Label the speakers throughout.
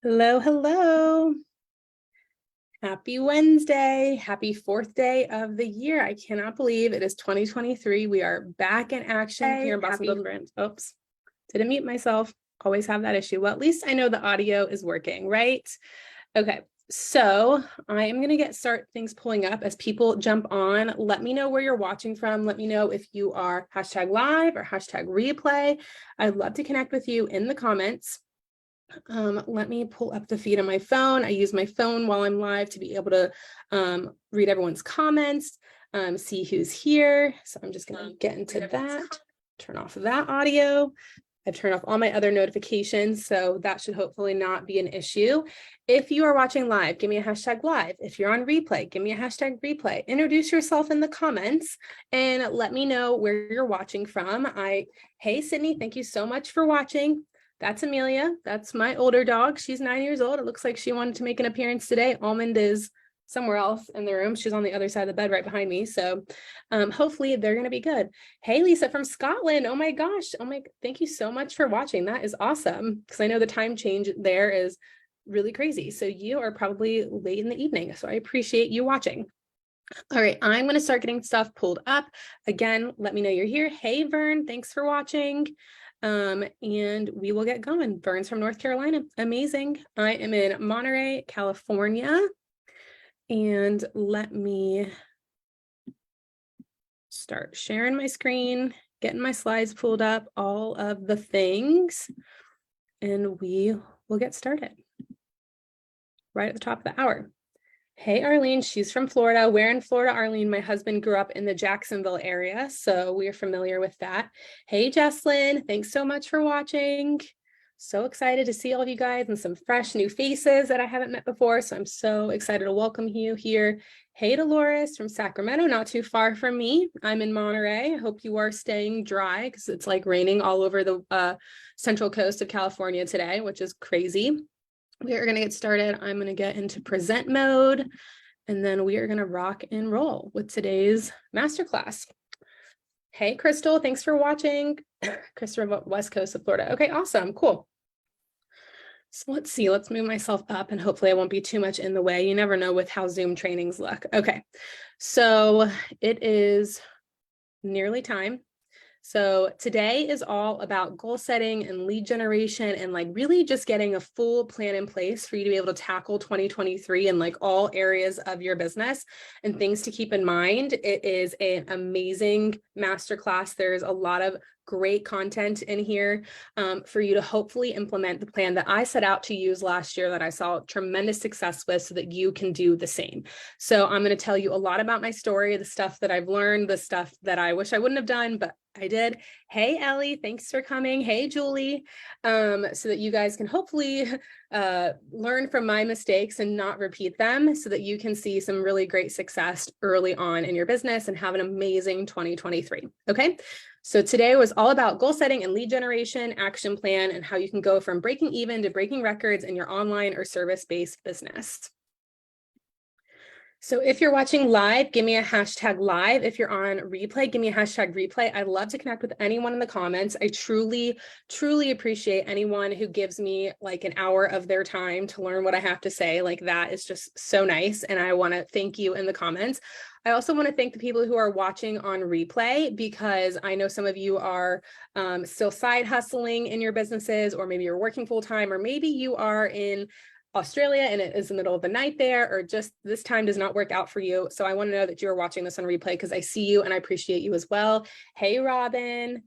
Speaker 1: Hello, hello. Happy Wednesday. Happy fourth day of the year. I cannot believe it is 2023. We are back in action here in Boston Building Brands. Oops, didn't mute myself. Always have that issue. Well, at least I know the audio is working, right? Okay, so I am going to start things pulling up as people jump on. Let me know where you're watching from. Let me know if you are hashtag live or hashtag replay. I'd love to connect with you in the comments. Let me pull up the feed on my phone. I use my phone while I'm live to be able to read everyone's comments, see who's here. So I'm just going to get into that, turn off that audio. I've turned off all my other notifications, so that should hopefully not be an issue. If you are watching live, give me a hashtag live. If you're on replay, give me a hashtag replay. Introduce yourself in the comments and let me know where you're watching from. Hey, Sydney, thank you so much for watching. That's Amelia. That's my older dog. She's 9 years old. It looks like she wanted to make an appearance today. Almond is somewhere else in the room. She's on the other side of the bed right behind me. So hopefully they're going to be good. Hey, Lisa from Scotland. Oh my gosh. Thank you so much for watching. That is awesome. Because I know the time change there is really crazy. So you are probably late in the evening. So I appreciate you watching. All right, I'm going to start getting stuff pulled up. Again, let me know you're here. Hey, Vern, thanks for watching. And we will get going. Vern's from North Carolina. Amazing. I am in Monterey, California. And let me start sharing my screen, getting my slides pulled up, all of the things, and we will get started right at the top of the hour. Hey, Arlene, she's from Florida. Where in Florida, Arlene? My husband grew up in the Jacksonville area, so we are familiar with that. Hey, Jesslyn, thanks so much for watching. So excited to see all of you guys and some fresh new faces that I haven't met before, so I'm so excited to welcome you here. Hey, Dolores from Sacramento, not too far from me. I'm in Monterey. I hope you are staying dry because it's like raining all over the central coast of California today, which is crazy. We are going to get started. I'm going to get into present mode, and then we are going to rock and roll with today's masterclass. Hey, Crystal, thanks for watching. Crystal, West Coast of Florida. Okay, awesome, cool. So let's see, let's move myself up and hopefully I won't be too much in the way. You never know with how Zoom trainings look. Okay, so it is nearly time. So today is all about goal setting and lead generation and like really just getting a full plan in place for you to be able to tackle 2023 in like all areas of your business and things to keep in mind. It is an amazing masterclass. There's a lot of great content in here for you to hopefully implement the plan that I set out to use last year that I saw tremendous success with so that you can do the same. So I'm going to tell you a lot about my story, the stuff that I've learned, the stuff that I wish I wouldn't have done, but I did. Hey, Ellie, thanks for coming. Hey, Julie, so that you guys can hopefully learn from my mistakes and not repeat them so that you can see some really great success early on in your business and have an amazing 2023. Okay. So today was all about goal setting and lead generation, action plan, and how you can go from breaking even to breaking records in your online or service-based business. So if you're watching live, give me a hashtag live. If you're on replay, give me a hashtag replay. I'd love to connect with anyone in the comments. I truly, truly appreciate anyone who gives me like an hour of their time to learn what I have to say. Like that is just so nice. And I want to thank you in the comments. I also want to thank the people who are watching on replay because I know some of you are still side hustling in your businesses, or maybe you're working full time, or maybe you are in Australia and it is the middle of the night there, or just this time does not work out for you. So I want to know that you're watching this on replay because I see you and I appreciate you as well. Hey, Robin.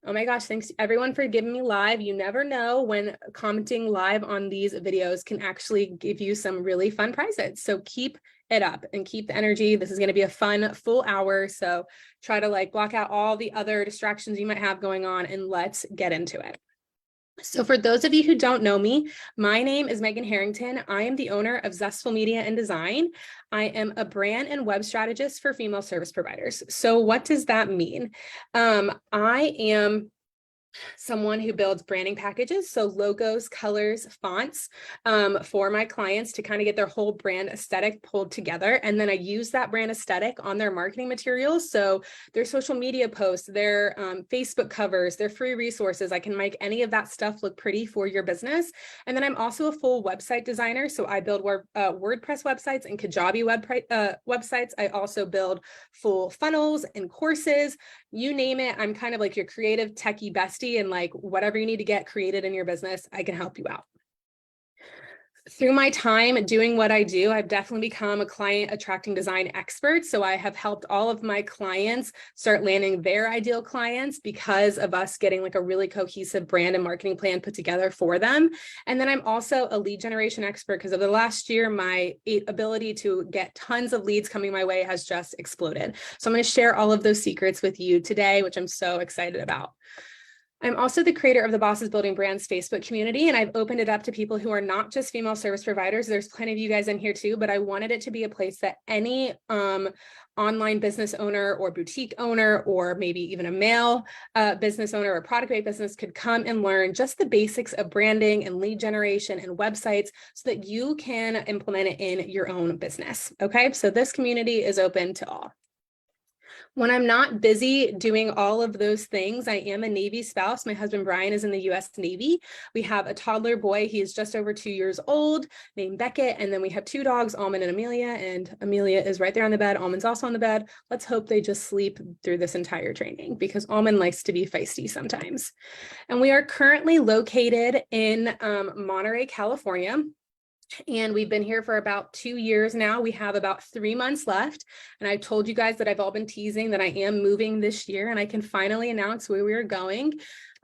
Speaker 1: Oh my gosh, thanks everyone for giving me live. You never know when commenting live on these videos can actually give you some really fun prizes. So keep it up and keep the energy. This is going to be a fun full hour. So try to like block out all the other distractions you might have going on and let's get into it. So for those of you who don't know me, my name is Megan Harrington. I am the owner of Zestful Media and Design. I am a brand and web strategist for female service providers. So what does that mean? I am someone who builds branding packages, so logos, colors, fonts, for my clients to kind of get their whole brand aesthetic pulled together. And then I use that brand aesthetic on their marketing materials. So their social media posts, their Facebook covers, their free resources. I can make any of that stuff look pretty for your business. And then I'm also a full website designer. So I build WordPress websites and Kajabi websites. I also build full funnels and courses, you name it. I'm kind of like your creative techie bestie, and like whatever you need to get created in your business, I can help you out. Through my time doing what I do, I've definitely become a client attracting design expert. So I have helped all of my clients start landing their ideal clients because of us getting like a really cohesive brand and marketing plan put together for them. And then I'm also a lead generation expert because over the last year, my ability to get tons of leads coming my way has just exploded. So I'm going to share all of those secrets with you today, which I'm so excited about. I'm also the creator of the Bosses Building Brands Facebook community, and I've opened it up to people who are not just female service providers. There's plenty of you guys in here too, but I wanted it to be a place that any online business owner or boutique owner, or maybe even a male business owner or product-based business could come and learn just the basics of branding and lead generation and websites so that you can implement it in your own business. Okay, so this community is open to all. When I'm not busy doing all of those things, I am a Navy spouse. My husband, Brian, is in the US Navy. We have a toddler boy. He is just over 2 years old, named Beckett. And then we have 2 dogs, Almond and Amelia. And Amelia is right there on the bed. Almond's also on the bed. Let's hope they just sleep through this entire training because Almond likes to be feisty sometimes. And we are currently located in Monterey, California. And we've been here for about 2 years now. We have about 3 months left. And I've told you guys that I've all been teasing that I am moving this year, and I can finally announce where we are going.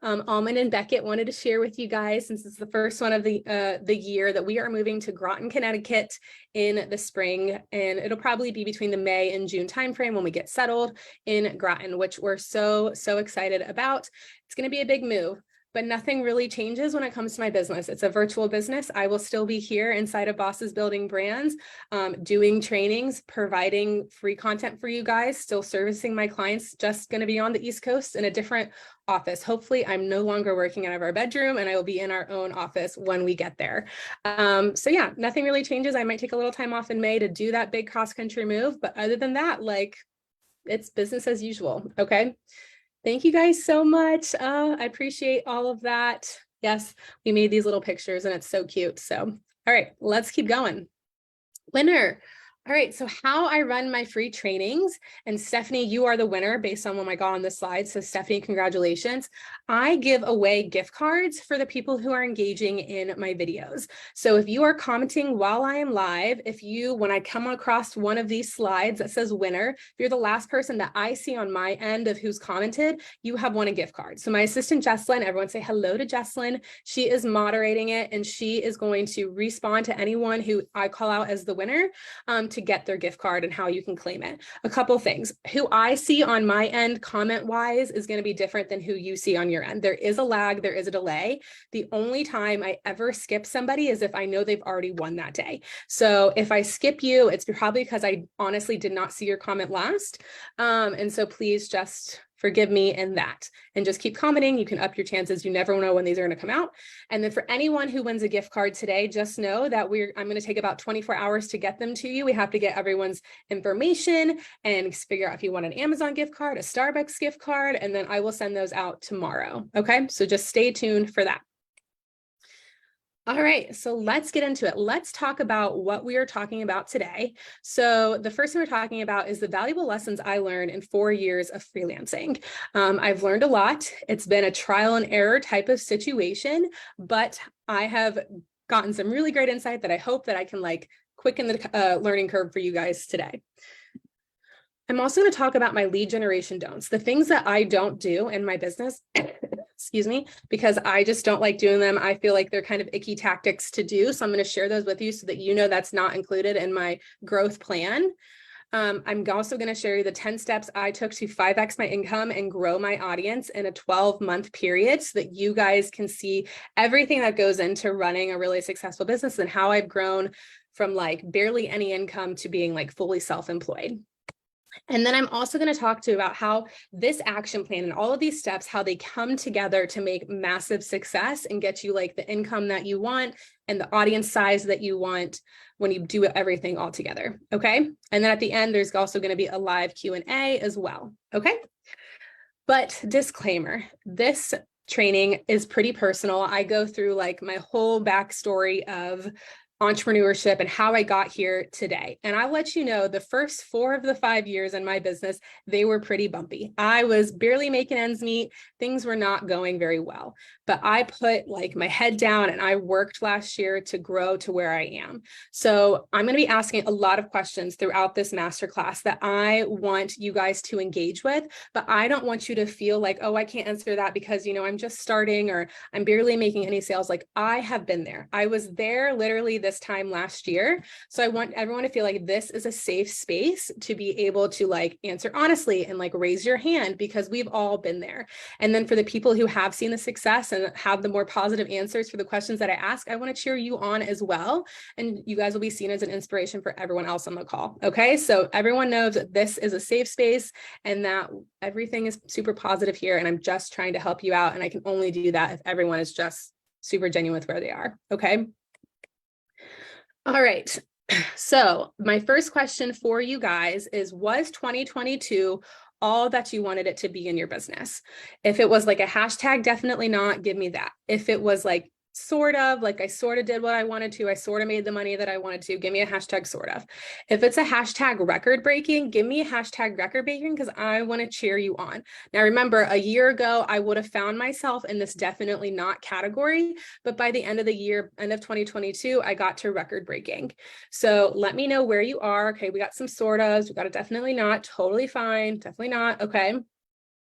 Speaker 1: Almond and Beckett wanted to share with you guys, since it's the first one of the year, that we are moving to Groton, Connecticut in the spring. And it'll probably be between the May and June timeframe when we get settled in Groton, which we're so excited about. It's going to be a big move. But nothing really changes when it comes to my business. It's a virtual business. I will still be here inside of Bosses Building Brands, doing trainings, providing free content for you guys, still servicing my clients, just going to be on the East Coast in a different office. Hopefully I'm no longer working out of our bedroom, and I will be in our own office when we get there. So yeah, nothing really changes. I might take a little time off in May to do that big cross-country move. But other than that, like, it's business as usual. Okay. Thank you guys so much. I appreciate all of that. Yes, we made these little pictures and it's so cute. So, all right, let's keep going. Winner. All right, so how I run my free trainings, and Stephanie, you are the winner based on what I got on the slide. So Stephanie, congratulations. I give away gift cards for the people who are engaging in my videos. So if you are commenting while I am live, when I come across one of these slides that says winner, if you're the last person that I see on my end of who's commented, you have won a gift card. So my assistant, Jesslyn, everyone say hello to Jesslyn. She is moderating it, and she is going to respond to anyone who I call out as the winner to get their gift card and how you can claim it. A couple things. Who I see on my end comment wise is going to be different than who you see on your end. There is a lag, there is a delay. The only time I ever skip somebody is if I know they've already won that day. So if I skip you, it's probably because I honestly did not see your comment last. And so please just forgive me in that, and just keep commenting. You can up your chances. You never know when these are going to come out. And then for anyone who wins a gift card today, just know that I'm going to take about 24 hours to get them to you. We have to get everyone's information and figure out if you want an Amazon gift card, a Starbucks gift card, and then I will send those out tomorrow. Okay, so just stay tuned for that. All right, so let's get into it. Let's talk about what we are talking about today. So the first thing we're talking about is the valuable lessons I learned in 4 years of freelancing. I've learned a lot. It's been a trial and error type of situation, but I have gotten some really great insight that I hope that I can quicken the learning curve for you guys today. I'm also going to talk about my lead generation don'ts, the things that I don't do in my business, excuse me, because I just don't like doing them. I feel like they're kind of icky tactics to do. So I'm going to share those with you so that you know that's not included in my growth plan. I'm also going to share you the 10 steps I took to 5x my income and grow my audience in a 12-month period so that you guys can see everything that goes into running a really successful business and how I've grown from barely any income to being fully self-employed. And then I'm also going to talk to you about how this action plan and all of these steps, how they come together to make massive success and get you like the income that you want and the audience size that you want when you do everything all together. Okay. And then at the end, there's also going to be a live Q&A as well. Okay. But disclaimer, this training is pretty personal. I go through like my whole backstory of entrepreneurship and how I got here today. And I'll let you know the first 4 of the 5 years in my business, they were pretty bumpy. I was barely making ends meet. Things were not going very well, but I put like my head down and I worked last year to grow to where I am. So I'm going to be asking a lot of questions throughout this masterclass that I want you guys to engage with, but I don't want you to feel like, oh, I can't answer that because, you know, I'm just starting or I'm barely making any sales. Like I have been there. I was there literally this time last year. So I want everyone to feel like this is a safe space to be able to like answer honestly and like raise your hand because we've all been there. And then for the people who have seen the success and have the more positive answers for the questions that I ask, I want to cheer you on as well. And you guys will be seen as an inspiration for everyone else on the call. Okay. So everyone knows that this is a safe space and that everything is super positive here. And I'm just trying to help you out. And I can only do that if everyone is just super genuine with where they are. Okay. All right. So my first question for you guys is, was 2022 all that you wanted it to be in your business? If it was like a hashtag, definitely not, give me that. If it was like sort of like I sort of did what I wanted to, I sort of made the money that I wanted to, give me a hashtag sort of. If it's a hashtag record breaking, give me a hashtag record breaking because I want to cheer you on. Now remember, a year ago, I would have found myself in this definitely not category, but by the end of the year, end of 2022, I got to record breaking. So let me know where you are. Okay, we got some sort ofs, we got a definitely not, totally fine, definitely not, okay.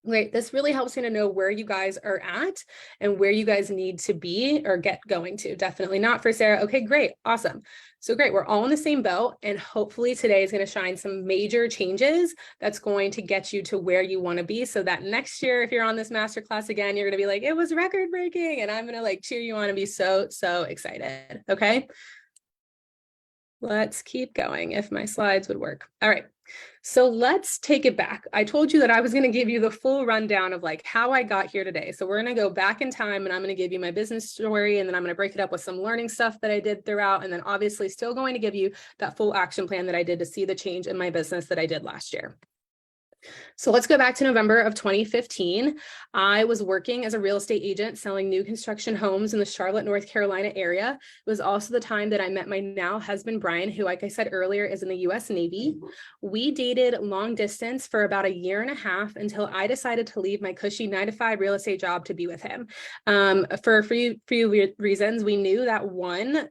Speaker 1: Great. This really helps me to know where you guys are at and where you guys need to be or get going to. Definitely not for Sarah. Okay, great. Awesome. So great. We're all in the same boat. And hopefully today is going to shine some major changes that's going to get you to where you want to be. So that next year, if you're on this masterclass again, you're going to be like, it was record breaking. And I'm going to like cheer you on and be so, so excited. Okay. Let's keep going if my slides would work. All right. So let's take it back. I told you that I was going to give you the full rundown of like how I got here today. So we're going to go back in time and I'm going to give you my business story and then I'm going to break it up with some learning stuff that I did throughout. And then obviously still going to give you that full action plan that I did to see the change in my business that I did last year. So let's go back to November of 2015. I was working as a real estate agent selling new construction homes in the Charlotte, North Carolina area. It was also the time that I met my now husband, Brian, who, like I said earlier, is in the US Navy. We dated long distance for about 1.5 years until I decided to leave my cushy 9-to-5 real estate job to be with him. For a few reasons. We knew that one,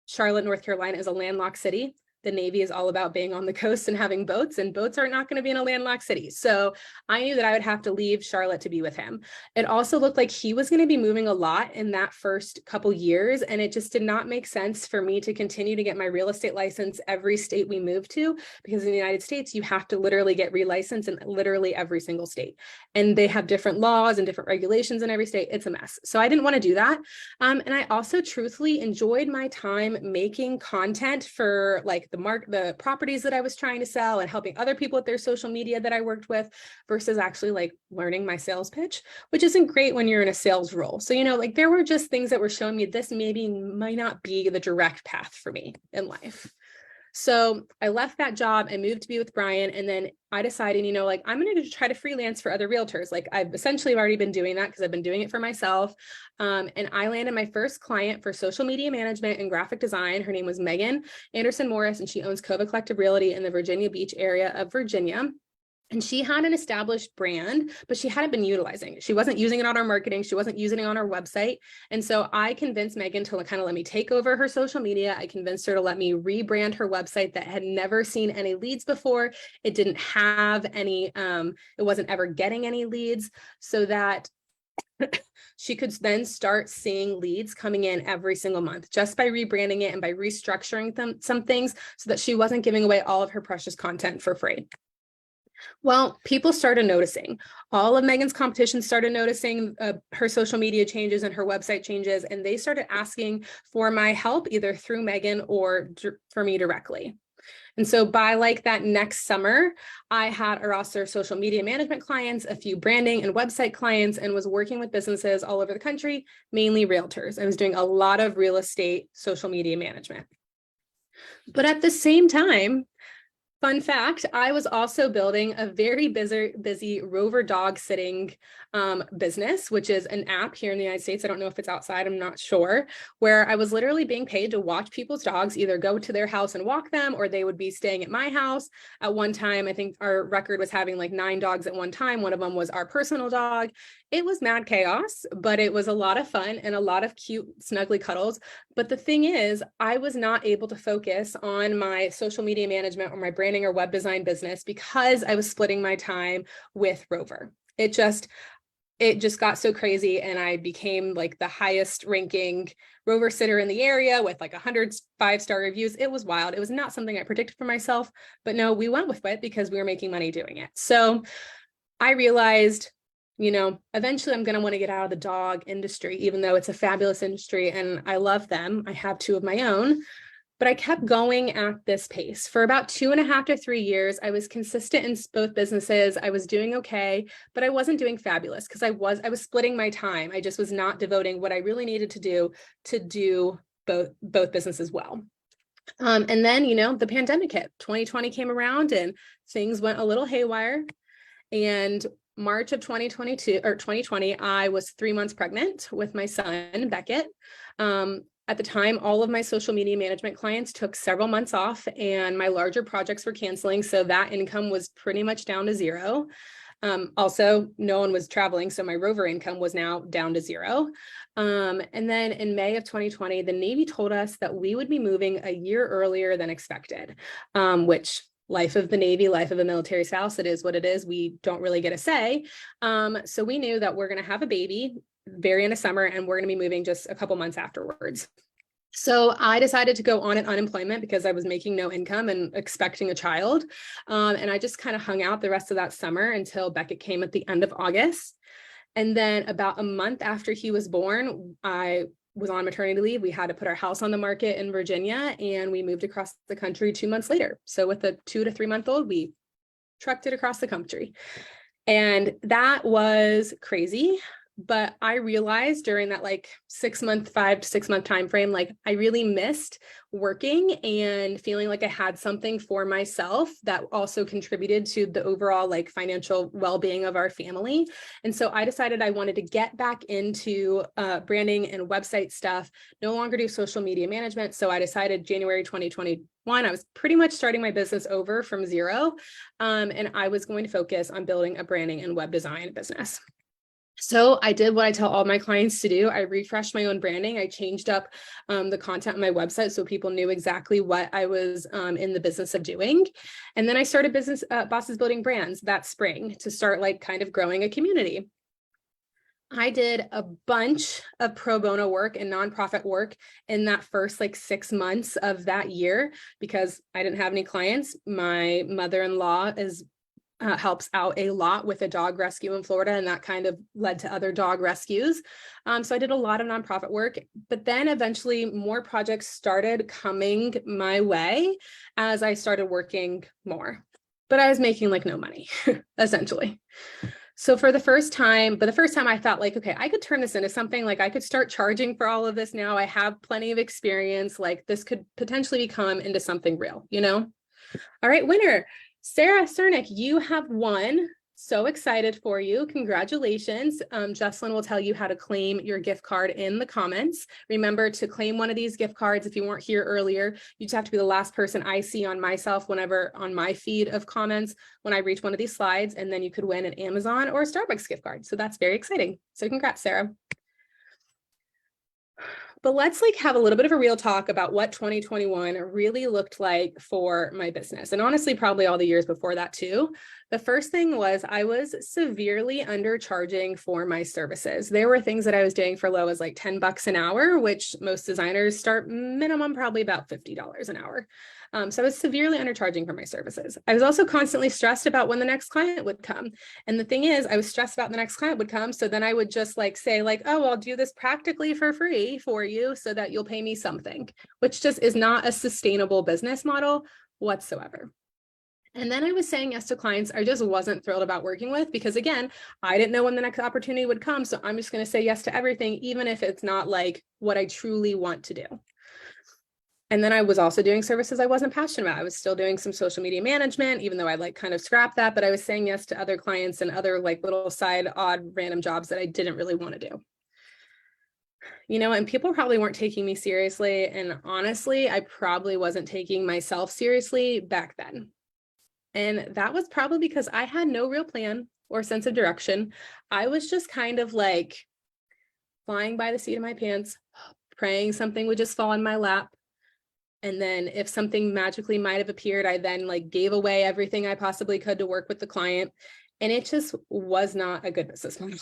Speaker 1: Charlotte, North Carolina is a landlocked city. The Navy is all about being on the coast and having boats, and boats are not going to be in a landlocked city. So I knew that I would have to leave Charlotte to be with him. It also looked like he was going to be moving a lot in that first couple years, and it just did not make sense for me to continue to get my real estate license every state we moved to, because in the United States, you have to literally get relicensed in literally every single state. And they have different laws and different regulations in every state. It's a mess. So I didn't want to do that. And I also truthfully enjoyed my time making content for like the properties that I was trying to sell and helping other people with their social media that I worked with versus actually like learning my sales pitch, which isn't great when you're in a sales role. So, you know, like there were just things that were showing me this maybe might not be the direct path for me in life. So I left that job and moved to be with Brian. And then I decided, you know, like I'm going to try to freelance for other realtors. Like I've essentially already been doing that because I've been doing it for myself. And I landed my first client for social media management and graphic design. Her name was Megan Anderson Morris, and she owns Cova Collective Realty in the Virginia Beach area of Virginia. And she had an established brand, but she hadn't been utilizing it. She wasn't using it on our marketing. She wasn't using it on our website. And so I convinced Megan to kind of let me take over her social media. I convinced her to let me rebrand her website that had never seen any leads before. It didn't have any, it wasn't ever getting any leads, so that she could then start seeing leads coming in every single month just by rebranding it and by restructuring some things so that she wasn't giving away all of her precious content for free. Well, people started noticing. All of Megan's competition started noticing her social media changes and her website changes, and they started asking for my help either through Megan or for me directly. And so by like that next summer, I had a roster of social media management clients, a few branding and website clients, and was working with businesses all over the country, mainly realtors. I was doing a lot of real estate social media management. But at the same time, fun fact, I was also building a very busy Rover dog sitting business, which is an app here in the United States. I don't know if it's outside, I'm not sure, where I was literally being paid to watch people's dogs, either go to their house and walk them, or they would be staying at my house. At one time, I think our record was having like 9 dogs at one time. One of them was our personal dog. It was mad chaos, but it was a lot of fun and a lot of cute, snuggly cuddles. But the thing is, I was not able to focus on my social media management or my branding or web design business because I was splitting my time with Rover. It just got so crazy, and I became like the highest ranking Rover sitter in the area with like 100 5-star reviews. It was wild. It was not something I predicted for myself, but no, we went with it because we were making money doing it. So I realized, eventually I'm going to want to get out of the dog industry, even though it's a fabulous industry and I love them. I have 2 of my own. But I kept going at this pace. For about 2.5 to 3 years, I was consistent in both businesses. I was doing okay, but I wasn't doing fabulous because I was splitting my time. I just was not devoting what I really needed to do both businesses well. And then, the pandemic hit. 2020 came around and things went a little haywire. And March of 2020, I was 3 months pregnant with my son, Beckett. At the time, all of my social media management clients took several months off and my larger projects were canceling. So that income was pretty much down to 0. Also, no one was traveling. So my Rover income was now down to 0. And then in May of 2020, the Navy told us that we would be moving a year earlier than expected, which life of the Navy, life of a military spouse, it is what it is. We don't really get a say. So we knew that we're going to have a baby very in the summer and we're going to be moving just a couple months afterwards. So I decided to go on at unemployment because I was making no income and expecting a child. And I just kind of hung out the rest of that summer until Beckett came at the end of August. And then about a month after he was born, I was on maternity leave. We had to put our house on the market in Virginia and we moved across the country 2 months later. So with a 2 to 3 month old, we trucked it across the country. And that was crazy. But I realized during that 5 to 6 month time frame, I really missed working and feeling like I had something for myself that also contributed to the overall financial well-being of our family. And so I decided I wanted to get back into branding and website stuff, no longer do social media management. So I decided January 2021, I was pretty much starting my business over from 0. And I was going to focus on building a branding and web design business. So I did what I tell all my clients to do. I refreshed my own branding. I changed up the content on my website so people knew exactly what I was in the business of doing. And then I started Bosses Building Brands that spring to start kind of growing a community. I did a bunch of pro bono work and nonprofit work in that first 6 months of that year because I didn't have any clients. My mother-in-law helps out a lot with a dog rescue in Florida, and that kind of led to other dog rescues. So I did a lot of nonprofit work, but then eventually more projects started coming my way as I started working more, but I was making no money, essentially. So the first time I thought okay, I could turn this into something, I could start charging for all of this now. I have plenty of experience, this could potentially become into something real, All right, winner. Sarah Cernick, you have won. So excited for you. Congratulations. Jesslyn will tell you how to claim your gift card in the comments. Remember to claim one of these gift cards. If you weren't here earlier, you just have to be the last person I see on myself whenever on my feed of comments when I reach one of these slides, and then you could win an Amazon or a Starbucks gift card. So that's very exciting. So congrats, Sarah. But let's have a little bit of a real talk about what 2021 really looked like for my business. And honestly, probably all the years before that too. The first thing was I was severely undercharging for my services. There were things that I was doing for low as $10 an hour, which most designers start minimum probably about $50 an hour. So I was severely undercharging for my services. I was also constantly stressed about when the next client would come. And the thing is, I was stressed about the next client would come. So then I would just say oh, I'll do this practically for free for you so that you'll pay me something, which just is not a sustainable business model whatsoever. And then I was saying yes to clients I just wasn't thrilled about working with, because again, I didn't know when the next opportunity would come. So I'm just going to say yes to everything, even if it's not like what I truly want to do. And then I was also doing services I wasn't passionate about. I was still doing some social media management, even though I like kind of scrapped that, but I was saying yes to other clients and other like little side odd random jobs that I didn't really want to do. You know, and people probably weren't taking me seriously. And honestly, I probably wasn't taking myself seriously back then. And that was probably because I had no real plan or sense of direction. I was just kind of like flying by the seat of my pants, praying something would just fall in my lap. And then if something magically might have appeared, I then like gave away everything I possibly could to work with the client. And it just was not a good business model.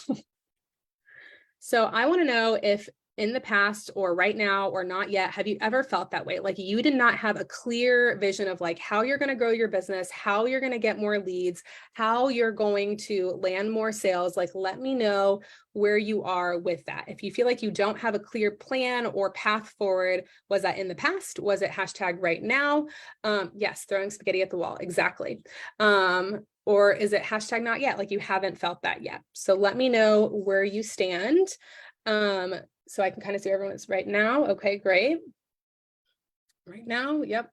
Speaker 1: So I want to know if in the past or right now or not yet, have you ever felt that way? Like you did not have a clear vision of like how you're going to grow your business, how you're going to get more leads, how you're going to land more sales. Like, let me know where you are with that. If you feel like you don't have a clear plan or path forward, was that in the past? Was it hashtag right now? Yes, throwing spaghetti at the wall. Exactly. Or is it hashtag not yet? Like you haven't felt that yet. So let me know where you stand. So I can kind of see everyone's right now. Okay, great. Right now, yep.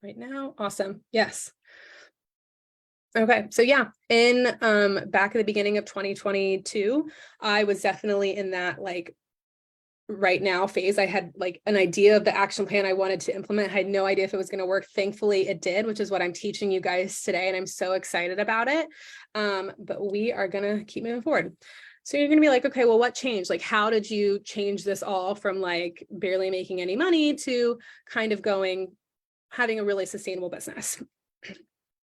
Speaker 1: Right now, awesome. Yes. Okay, so yeah, in back at the beginning of 2022, I was definitely in that like right now phase. I had like an idea of the action plan I wanted to implement. I had no idea if it was going to work. Thankfully, it did, which is what I'm teaching you guys today, and I'm so excited about it. But we are going to keep moving forward. So you're going to be like, okay, well, what changed? Like, how did you change this all from like barely making any money to kind of having a really sustainable business?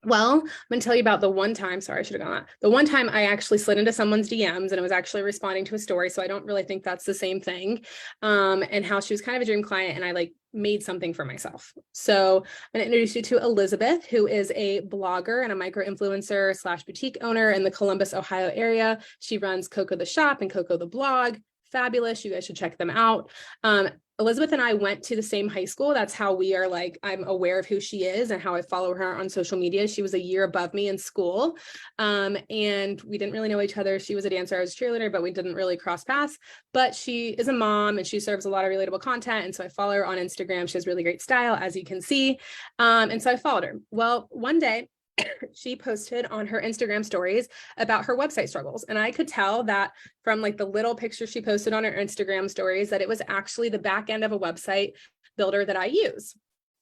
Speaker 1: Well, I'm going to tell you about the one time, sorry, I should have gone that. The one time I actually slid into someone's DMs and it was actually responding to a story. So I don't really think that's the same thing. And how she was kind of a dream client and I like made something for myself. So I'm going to introduce you to Elizabeth, who is a blogger and a micro influencer / boutique owner in the Columbus, Ohio area. She runs Coco the Shop and Coco the Blog. Fabulous. You guys should check them out. Elizabeth and I went to the same high school. That's how we are like, I'm aware of who she is and how I follow her on social media. She was a year above me in school. And we didn't really know each other. She was a dancer, I was a cheerleader, but we didn't really cross paths. But she is a mom and she serves a lot of relatable content. And so I follow her on Instagram. She has really great style, as you can see. And so I followed her. Well, one day, she posted on her Instagram stories about her website struggles. And I could tell that from like the little picture she posted on her Instagram stories that it was actually the back end of a website builder that I use.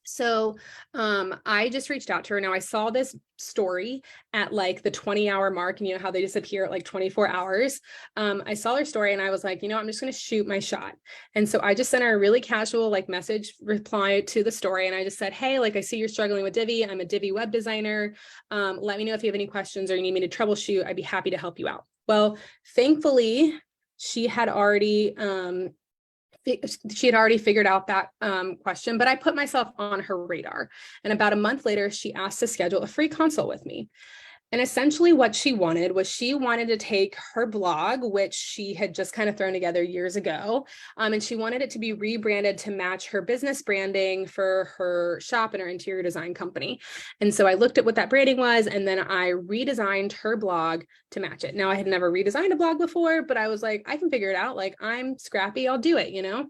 Speaker 1: So I just reached out to her. Now I saw this story at like the 20-hour mark, and you know how they disappear at like 24 hours. I saw her story and I was like, you know, I'm just going to shoot my shot. And so I just sent her a really casual like message reply to the story. And I just said, hey, like I see you're struggling with Divi. I'm a Divi web designer. Let me know if you have any questions or you need me to troubleshoot. I'd be happy to help you out. Well, thankfully, she had already figured out that question, but I put myself on her radar. And about a month later, she asked to schedule a free consult with me. And essentially what she wanted to take her blog, which she had just kind of thrown together years ago, and she wanted it to be rebranded to match her business branding for her shop and her interior design company. And so I looked at what that branding was, and then I redesigned her blog to match it. Now, I had never redesigned a blog before, but I was like, I can figure it out. Like, I'm scrappy, I'll do it, you know?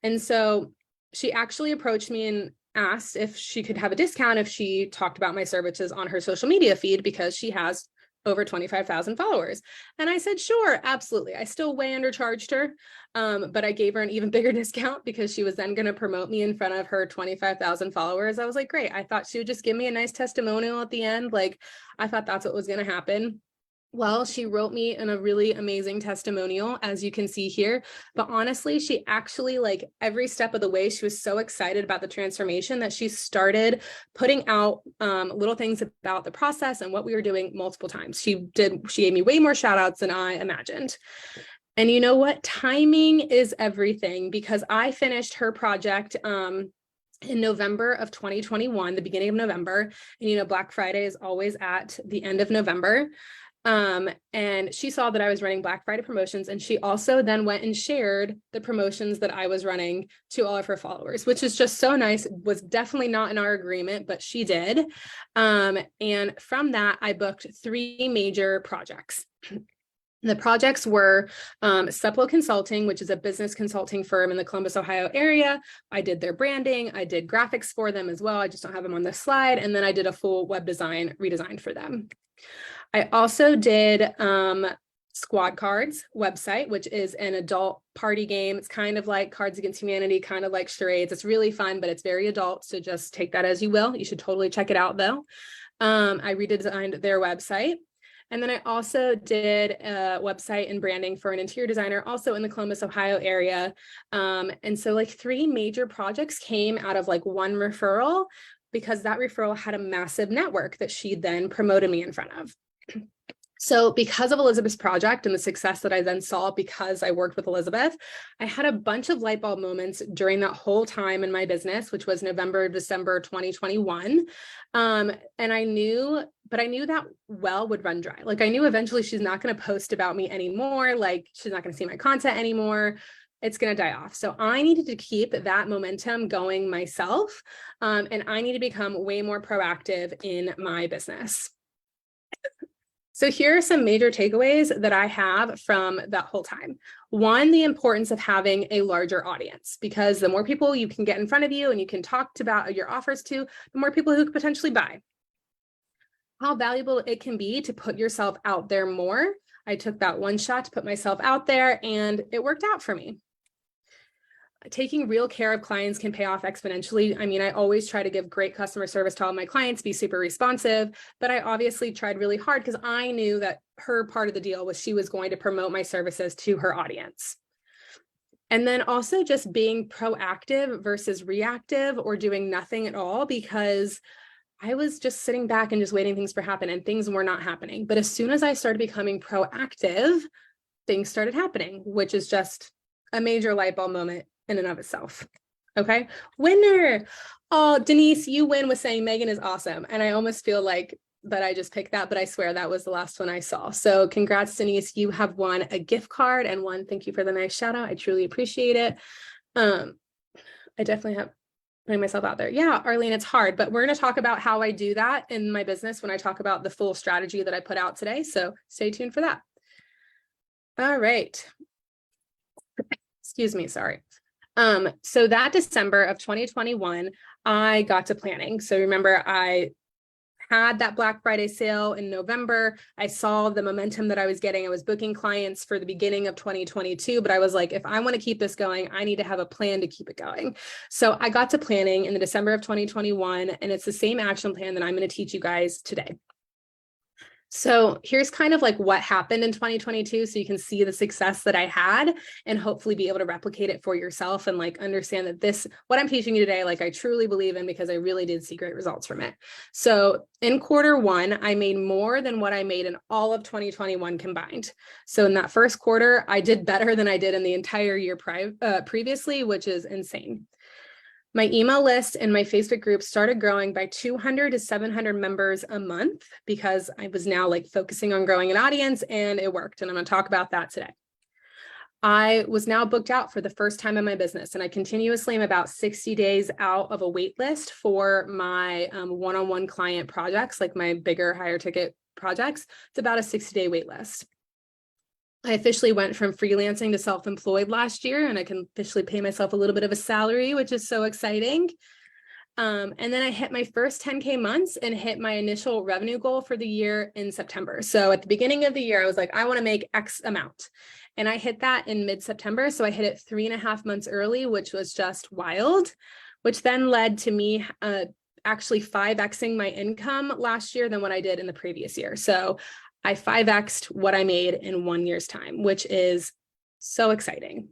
Speaker 1: And so she actually approached me and asked if she could have a discount if she talked about my services on her social media feed, because she has over 25,000 followers. And I said, sure, absolutely. I still way undercharged her, but I gave her an even bigger discount because she was then going to promote me in front of her 25,000 followers. I was like, great. I thought she would just give me a nice testimonial at the end. Like, I thought that's what was going to happen. Well, she wrote me in a really amazing testimonial, as you can see here. But honestly, she actually, like every step of the way, she was so excited about the transformation that she started putting out little things about the process and what we were doing multiple times. She gave me way more shout outs than I imagined. And you know what? Timing is everything, because I finished her project in November of 2021, the beginning of November. And, you know, Black Friday is always at the end of November. And she saw that I was running Black Friday promotions, and she also then went and shared the promotions that I was running to all of her followers, which is just so nice. It was definitely not in our agreement, but she did. And from that, I booked 3 major projects. The projects were Suplo Consulting, which is a business consulting firm in the Columbus, Ohio area. I did their branding. I did graphics for them as well. I just don't have them on this slide. And then I did a full web design redesign for them. I also did Squad Cards website, which is an adult party game. It's kind of like Cards Against Humanity, kind of like charades. It's really fun, but it's very adult. So just take that as you will. You should totally check it out though. I redesigned their website. And then I also did a website and branding for an interior designer, also in the Columbus, Ohio area. And so like 3 major projects came out of like one referral, because that referral had a massive network that she then promoted me in front of. So because of Elizabeth's project and the success that I then saw because I worked with Elizabeth, I had a bunch of light bulb moments during that whole time in my business, which was November, December 2021. And I knew that well would run dry. Like I knew eventually she's not going to post about me anymore. Like she's not going to see my content anymore. It's going to die off. So I needed to keep that momentum going myself. And I need to become way more proactive in my business. So here are some major takeaways that I have from that whole time. 1, the importance of having a larger audience, because the more people you can get in front of you and you can talk about your offers to, the more people who could potentially buy. How valuable it can be to put yourself out there more. I took that one shot to put myself out there and it worked out for me. Taking real care of clients can pay off exponentially. I mean, I always try to give great customer service to all my clients, be super responsive, but I obviously tried really hard because I knew that her part of the deal was she was going to promote my services to her audience. And then also just being proactive versus reactive or doing nothing at all, because I was just sitting back and just waiting things to happen and things were not happening. But as soon as I started becoming proactive, things started happening, which is just a major light bulb moment in and of itself. Okay. Winner. Oh, Denise, you win with saying Megan is awesome. And I almost feel like that I just picked that, but I swear that was the last one I saw. So congrats, Denise. You have won a gift card and one. Thank you for the nice shout out. I truly appreciate it. I definitely have putting myself out there. Yeah, Arlene, it's hard, but we're going to talk about how I do that in my business when I talk about the full strategy that I put out today. So stay tuned for that. All right. Excuse me. Sorry. So that December of 2021, I got to planning. So remember, I had that Black Friday sale in November. I saw the momentum that I was getting. I was booking clients for the beginning of 2022, but I was like, if I want to keep this going, I need to have a plan to keep it going. So I got to planning in the December of 2021, and it's the same action plan that I'm going to teach you guys today. So here's kind of like what happened in 2022. So you can see the success that I had and hopefully be able to replicate it for yourself and like understand that this, what I'm teaching you today, like I truly believe in because I really did see great results from it. So in Q1, I made more than what I made in all of 2021 combined. So in that first quarter, I did better than I did in the entire year previously, which is insane. My email list and my Facebook group started growing by 200 to 700 members a month because I was now like focusing on growing an audience and it worked. And I'm going to talk about that today. I was now booked out for the first time in my business, and I continuously am about 60 days out of a wait list for my one-on-one client projects, like my bigger, higher ticket projects. It's about a 60-day wait list. I officially went from freelancing to self-employed last year, and I can officially pay myself a little bit of a salary, which is so exciting. And then I hit my first 10K months and hit my initial revenue goal for the year in September. So at the beginning of the year, I was like, I want to make X amount. And I hit that in mid-September. So I hit it 3.5 months early, which was just wild, which then led to me actually 5Xing my income last year than what I did in the previous year. So I 5X'd what I made in 1 year's time, which is so exciting.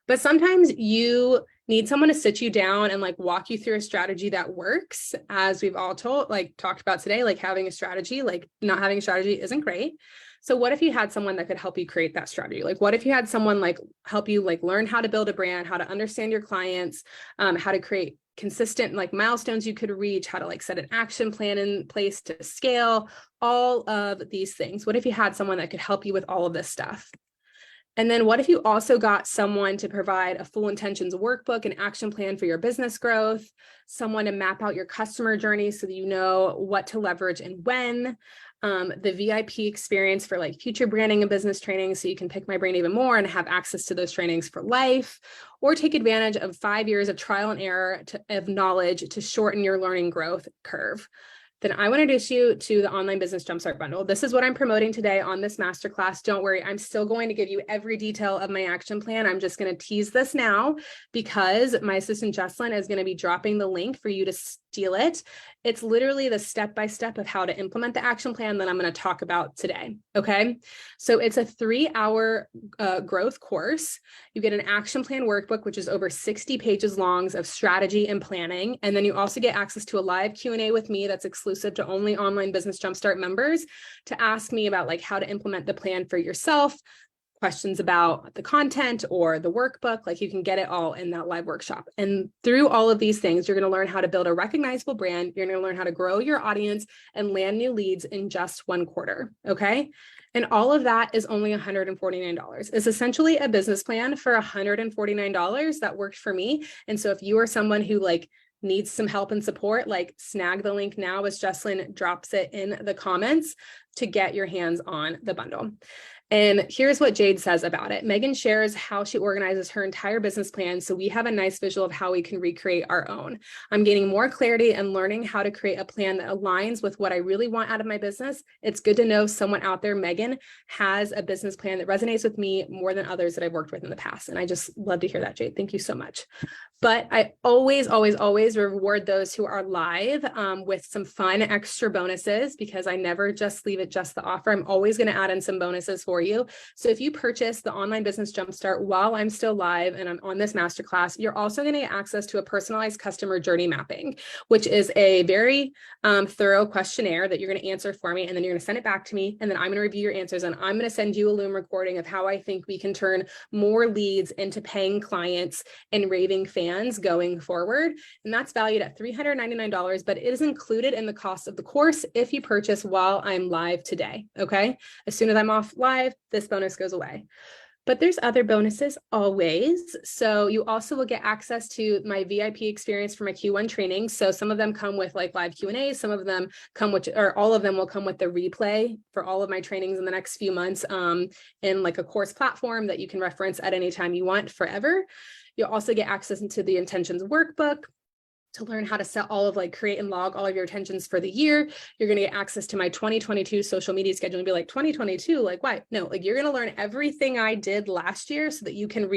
Speaker 1: But sometimes you need someone to sit you down and like walk you through a strategy that works, as we've all talked about today, like having a strategy, like not having a strategy isn't great. So what if you had someone that could help you create that strategy? Like, what if you had someone like help you like learn how to build a brand, how to understand your clients, how to create consistent like milestones you could reach, how to like set an action plan in place to scale, all of these things. What if you had someone that could help you with all of this stuff? And then what if you also got someone to provide a full intentions workbook and action plan for your business growth, someone to map out your customer journey so that you know what to leverage and when, the VIP experience for like future branding and business training so you can pick my brain even more and have access to those trainings for life, or take advantage of 5 years of trial and error of knowledge to shorten your learning growth curve. Then I want to introduce you to the Online Business Jumpstart Bundle. This is what I'm promoting today on this masterclass. Don't worry, I'm still going to give you every detail of my action plan. I'm just going to tease this now because my assistant Jesslyn is going to be dropping the link for you to steal it. It's literally the step-by-step of how to implement the action plan that I'm going to talk about today. Okay. So it's a 3-hour growth course. You get an action plan workbook, which is over 60 pages long of strategy and planning. And then you also get access to a live Q&A with me that's exclusive to only Online Business Jumpstart members to ask me about like how to implement the plan for yourself, questions about the content or the workbook. Like you can get it all in that live workshop. And through all of these things, you're going to learn how to build a recognizable brand. You're going to learn how to grow your audience and land new leads in just 1 quarter. Okay. And all of that is only $149. It's essentially a business plan for $149 that worked for me. And so if you are someone who like needs some help and support, like snag the link now as Jesslyn drops it in the comments to get your hands on the bundle. And here's what Jade says about it. Megan shares how she organizes her entire business plan, so we have a nice visual of how we can recreate our own. I'm gaining more clarity and learning how to create a plan that aligns with what I really want out of my business. It's good to know someone out there, Megan, has a business plan that resonates with me more than others that I've worked with in the past. And I just love to hear that, Jade. Thank you so much. But I always reward those who are live with some fun extra bonuses, because I never just leave it just the offer. I'm always going to add in some bonuses for you. So if you purchase the Online Business Jumpstart while I'm still live and I'm on this masterclass, you're also going to get access to a personalized customer journey mapping, which is a very thorough questionnaire that you're going to answer for me. And then you're going to send it back to me. And then I'm going to review your answers. And I'm going to send you a Loom recording of how I think we can turn more leads into paying clients and raving fans going forward. And that's valued at $399, but it is included in the cost of the course if you purchase while I'm live today. Okay. As soon as I'm off live, this bonus goes away. But there's other bonuses always. So you also will get access to my VIP experience for my Q1 training. So some of them come with like live Q&As, some of them come with, or all of them will come with the replay for all of my trainings in the next few months in like a course platform that you can reference at any time you want forever. You'll also get access into the intentions workbook to learn how to set all of like create and log all of your intentions for the year. You're going to get access to my 2022 social media schedule and be like 2022, like why? No, like you're going to learn everything I did last year so that you can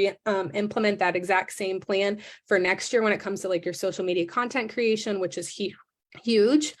Speaker 1: implement that exact same plan for next year when it comes to like your social media content creation, which is huge.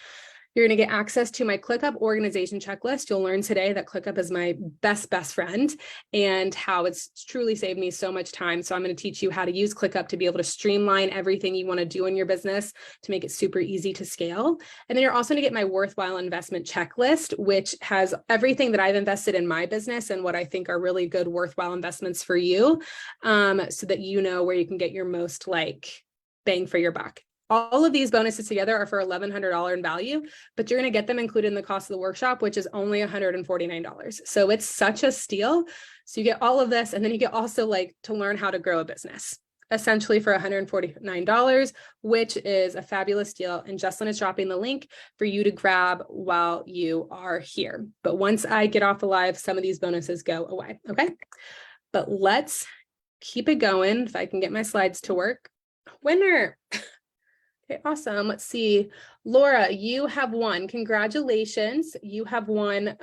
Speaker 1: You're going to get access to my ClickUp organization checklist. You'll learn today that ClickUp is my best friend and how it's truly saved me so much time. So I'm going to teach you how to use ClickUp to be able to streamline everything you want to do in your business to make it super easy to scale. And then you're also going to get my worthwhile investment checklist, which has everything that I've invested in my business and what I think are really good worthwhile investments for you, so that you know where you can get your most like bang for your buck. All of these bonuses together are for $1,100 in value, but you're going to get them included in the cost of the workshop, which is only $149. So it's such a steal. So you get all of this, and then you get also like to learn how to grow a business, essentially for $149, which is a fabulous deal. And Jesslyn is dropping the link for you to grab while you are here. But once I get off the live, some of these bonuses go away. Okay. But let's keep it going. If I can get my slides to work. Winner. Okay, awesome. Let's see. Laura, you have won. Congratulations. You have won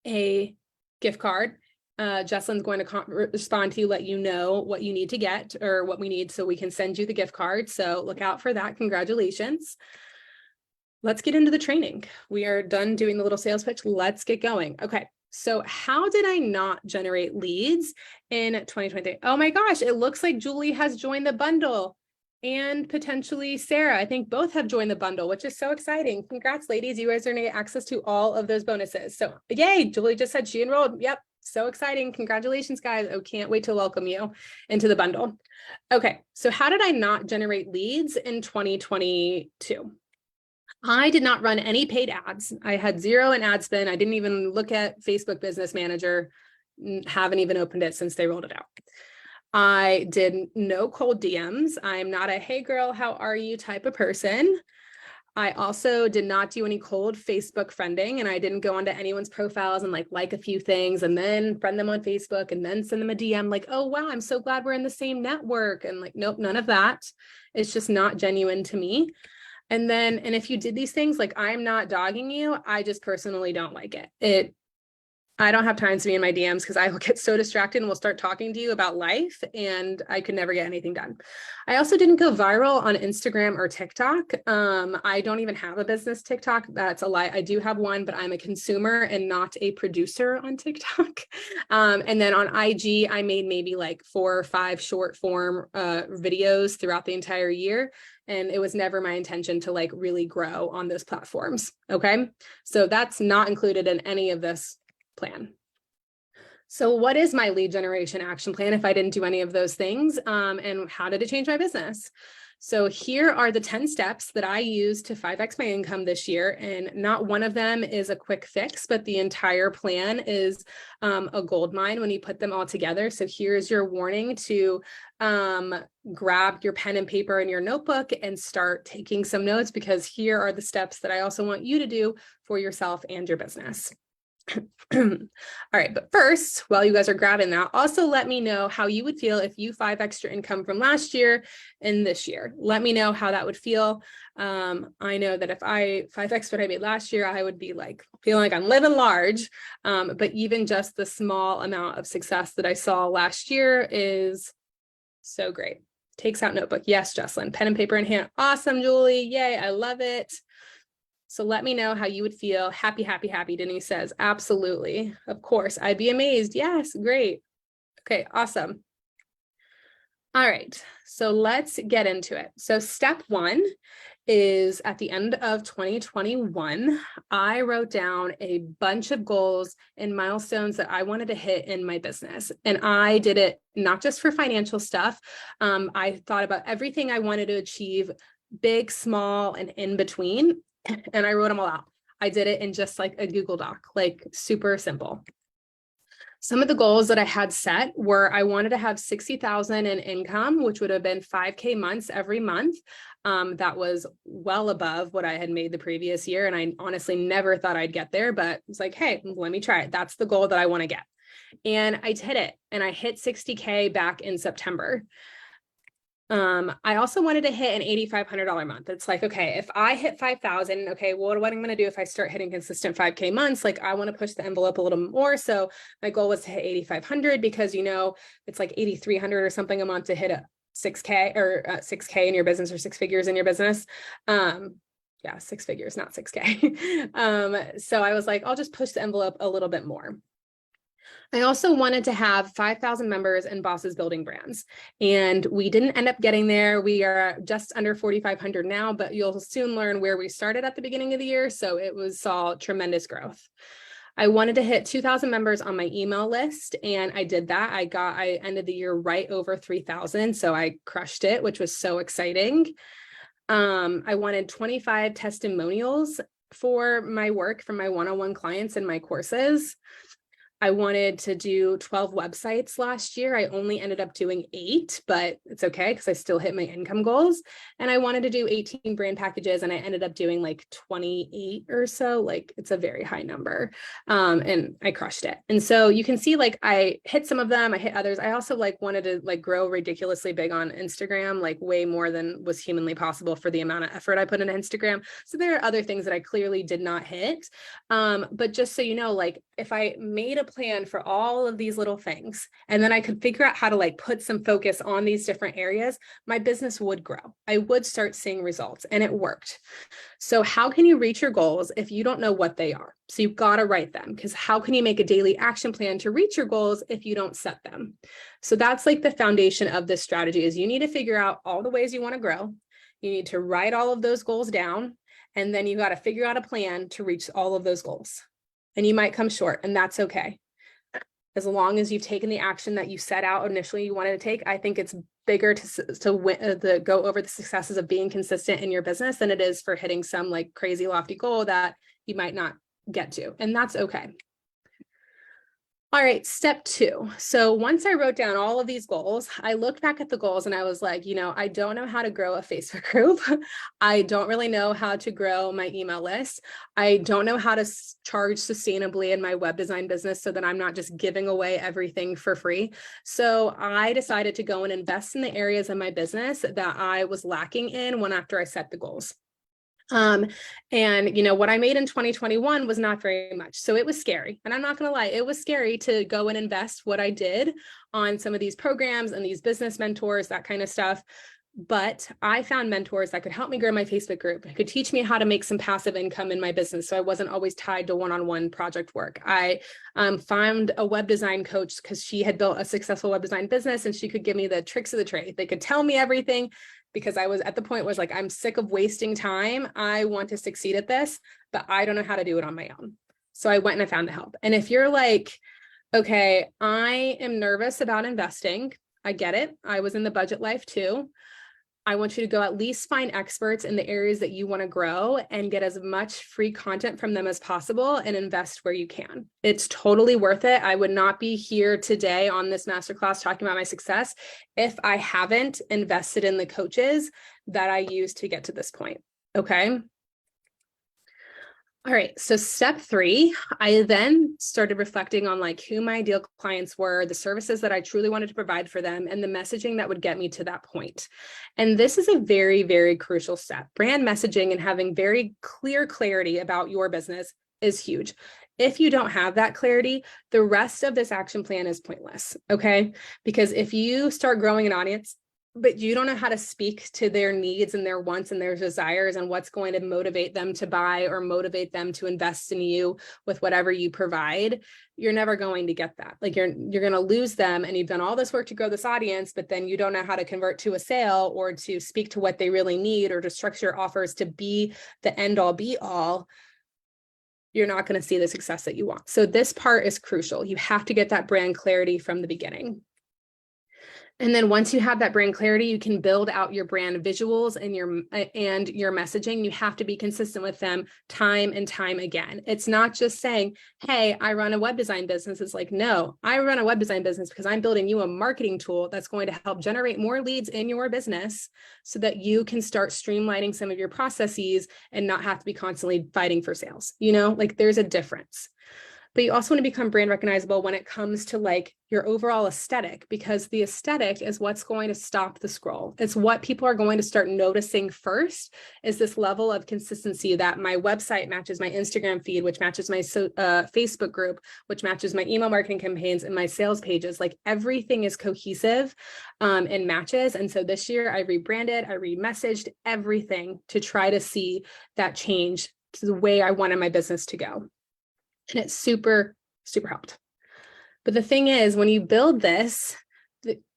Speaker 1: a gift card. Jesslyn's going to respond to you, let you know what you need to get or what we need so we can send you the gift card. So look out for that. Congratulations. Let's get into the training. We are done doing the little sales pitch. Let's get going. Okay. So how did I not generate leads in 2023? Oh my gosh, it looks like Julie has joined the bundle and potentially Sarah. I think both have joined the bundle, which is so exciting. Congrats, ladies. You guys are gonna get access to all of those bonuses. So yay, Julie just said she enrolled. Yep, so exciting. Congratulations, guys. I can't wait to welcome you into the bundle. Okay, so how did I not generate leads in 2022? I did not run any paid ads. I had zero in ad spend. I didn't even look at Facebook Business Manager, haven't even opened it since they rolled it out. I did no cold DMs. I'm not a, hey girl, how are you type of person. I also did not do any cold Facebook friending, and I didn't go onto anyone's profiles and like a few things and then friend them on Facebook and then send them a DM like, oh, wow, I'm so glad we're in the same network. And like, nope, none of that. It's just not genuine to me. And if you did these things, like I'm not dogging you, I just personally don't like it. I don't have time to be in my DMs because I will get so distracted and will start talking to you about life and I could never get anything done. I also didn't go viral on Instagram or TikTok. I don't even have a business TikTok. That's a lie. I do have one, but I'm a consumer and not a producer on TikTok. And then on IG, I made maybe like 4 or 5 short form videos throughout the entire year. And it was never my intention to like really grow on those platforms. Okay. So that's not included in any of this plan. So what is my lead generation action plan if I didn't do any of those things? And how did it change my business? So here are the 10 steps that I used to 5x my income this year. And not one of them is a quick fix, but the entire plan is a gold mine when you put them all together. So here's your warning to grab your pen and paper and your notebook and start taking some notes, because here are the steps that I also want you to do for yourself and your business. All right, but first, while you guys are grabbing that, also let me know how you would feel if you 5x your income from last year and this year. Let me know how that would feel. I know that if I 5x what I made last year, I would be like feeling like I'm living large. But even just the small amount of success that I saw last year is so great. Takes out notebook. Yes, Jocelyn, pen and paper in hand. Awesome, Julie. Yay, I love it. So let me know how you would feel. Happy, happy, happy. Denise says, absolutely. Of course, I'd be amazed. Yes, great. Okay, awesome. All right, so let's get into it. So step 1 is at the end of 2021, I wrote down a bunch of goals and milestones that I wanted to hit in my business. And I did it not just for financial stuff. I thought about everything I wanted to achieve, big, small, and in between. And I wrote them all out. I did it in just like a Google Doc, like super simple. Some of the goals that I had set were I wanted to have 60,000 in income, which would have been 5K months every month. That was well above what I had made the previous year. And I honestly never thought I'd get there, but it's like, hey, let me try it. That's the goal that I want to get. And I hit it. And I hit 60K back in September. I also wanted to hit an $8,500 month. It's like, okay, if I hit 5,000, okay, well, what I'm going to do if I start hitting consistent 5K months, like I want to push the envelope a little more. So my goal was to hit 8,500 because, you know, it's like 8,300 or something a month to hit a 6K or 6K in your business or 6 figures in your business. Yeah, 6 figures, not 6K. So I was like, I'll just push the envelope a little bit more. I also wanted to have 5,000 members and bosses building brands, and we didn't end up getting there. We are just under 4,500 now, but you'll soon learn where we started at the beginning of the year. So it saw tremendous growth. I wanted to hit 2,000 members on my email list, and I did that. I ended the year right over 3,000. So I crushed it, which was so exciting. I wanted 25 testimonials for my work from my one-on-one clients and my courses. I wanted to do 12 websites last year. I only ended up doing 8, but it's okay because I still hit my income goals. And I wanted to do 18 brand packages, and I ended up doing like 28 or so. Like it's a very high number. And I crushed it. And so you can see like I hit some of them, I hit others. I also like wanted to like grow ridiculously big on Instagram, like way more than was humanly possible for the amount of effort I put into Instagram. So there are other things that I clearly did not hit. But just so you know, like if I made a plan for all of these little things, and then I could figure out how to like put some focus on these different areas, my business would grow. I would start seeing results, and it worked. So how can you reach your goals if you don't know what they are? So you've got to write them, because how can you make a daily action plan to reach your goals if you don't set them? So that's like the foundation of this strategy, is you need to figure out all the ways you want to grow. You need to write all of those goals down, and then you got to figure out a plan to reach all of those goals. And you might come short, and that's okay. As long as you've taken the action that you set out initially you wanted to take, I think it's bigger to go over the successes of being consistent in your business than it is for hitting some like crazy lofty goal that you might not get to. And that's okay. All right, step 2. So once I wrote down all of these goals, I looked back at the goals and I was like, I don't know how to grow a Facebook group. I don't really know how to grow my email list. I don't know how to charge sustainably in my web design business so that I'm not just giving away everything for free. So I decided to go and invest in the areas of my business that I was lacking in after I set the goals. And what I made in 2021 was not very much. So it was scary. And I'm not going to lie, it was scary to go and invest what I did on some of these programs and these business mentors, that kind of stuff. But I found mentors that could help me grow my Facebook group, could teach me how to make some passive income in my business, so I wasn't always tied to one-on-one project work. I found a web design coach because she had built a successful web design business, and she could give me the tricks of the trade. They could tell me everything, because I was at the point was like, I'm sick of wasting time. I want to succeed at this, but I don't know how to do it on my own. So I went and I found the help. And if you're like, okay, I am nervous about investing, I get it. I was in the budget life too. I want you to go at least find experts in the areas that you want to grow and get as much free content from them as possible and invest where you can. It's totally worth it. I would not be here today on this masterclass talking about my success if I haven't invested in the coaches that I used to get to this point. Okay. All right, so step 3, I then started reflecting on like who my ideal clients were, the services that I truly wanted to provide for them, and the messaging that would get me to that point. And this is a very, very crucial step. Brand messaging and having very clear clarity about your business is huge. If you don't have that clarity, the rest of this action plan is pointless, okay? Because if you start growing an audience, but you don't know how to speak to their needs and their wants and their desires and what's going to motivate them to buy or motivate them to invest in you with whatever you provide, you're never going to get that. Like you're going to lose them, and you've done all this work to grow this audience, but then you don't know how to convert to a sale or to speak to what they really need or to structure offers to be the end all be all. You're not going to see the success that you want. So this part is crucial. You have to get that brand clarity from the beginning. And then once you have that brand clarity, you can build out your brand visuals and your messaging. You have to be consistent with them time and time again. It's not just saying, hey, I run a web design business. It's like, no, I run a web design business because I'm building you a marketing tool that's going to help generate more leads in your business so that you can start streamlining some of your processes and not have to be constantly fighting for sales. Like there's a difference. But you also want to become brand recognizable when it comes to like your overall aesthetic, because the aesthetic is what's going to stop the scroll. It's what people are going to start noticing first, is this level of consistency that my website matches my Instagram feed, which matches my Facebook group, which matches my email marketing campaigns and my sales pages. Like everything is cohesive and matches. And so this year I rebranded, I remessaged everything to try to see that change to the way I wanted my business to go. And it super, super helped. But the thing is, when you build this,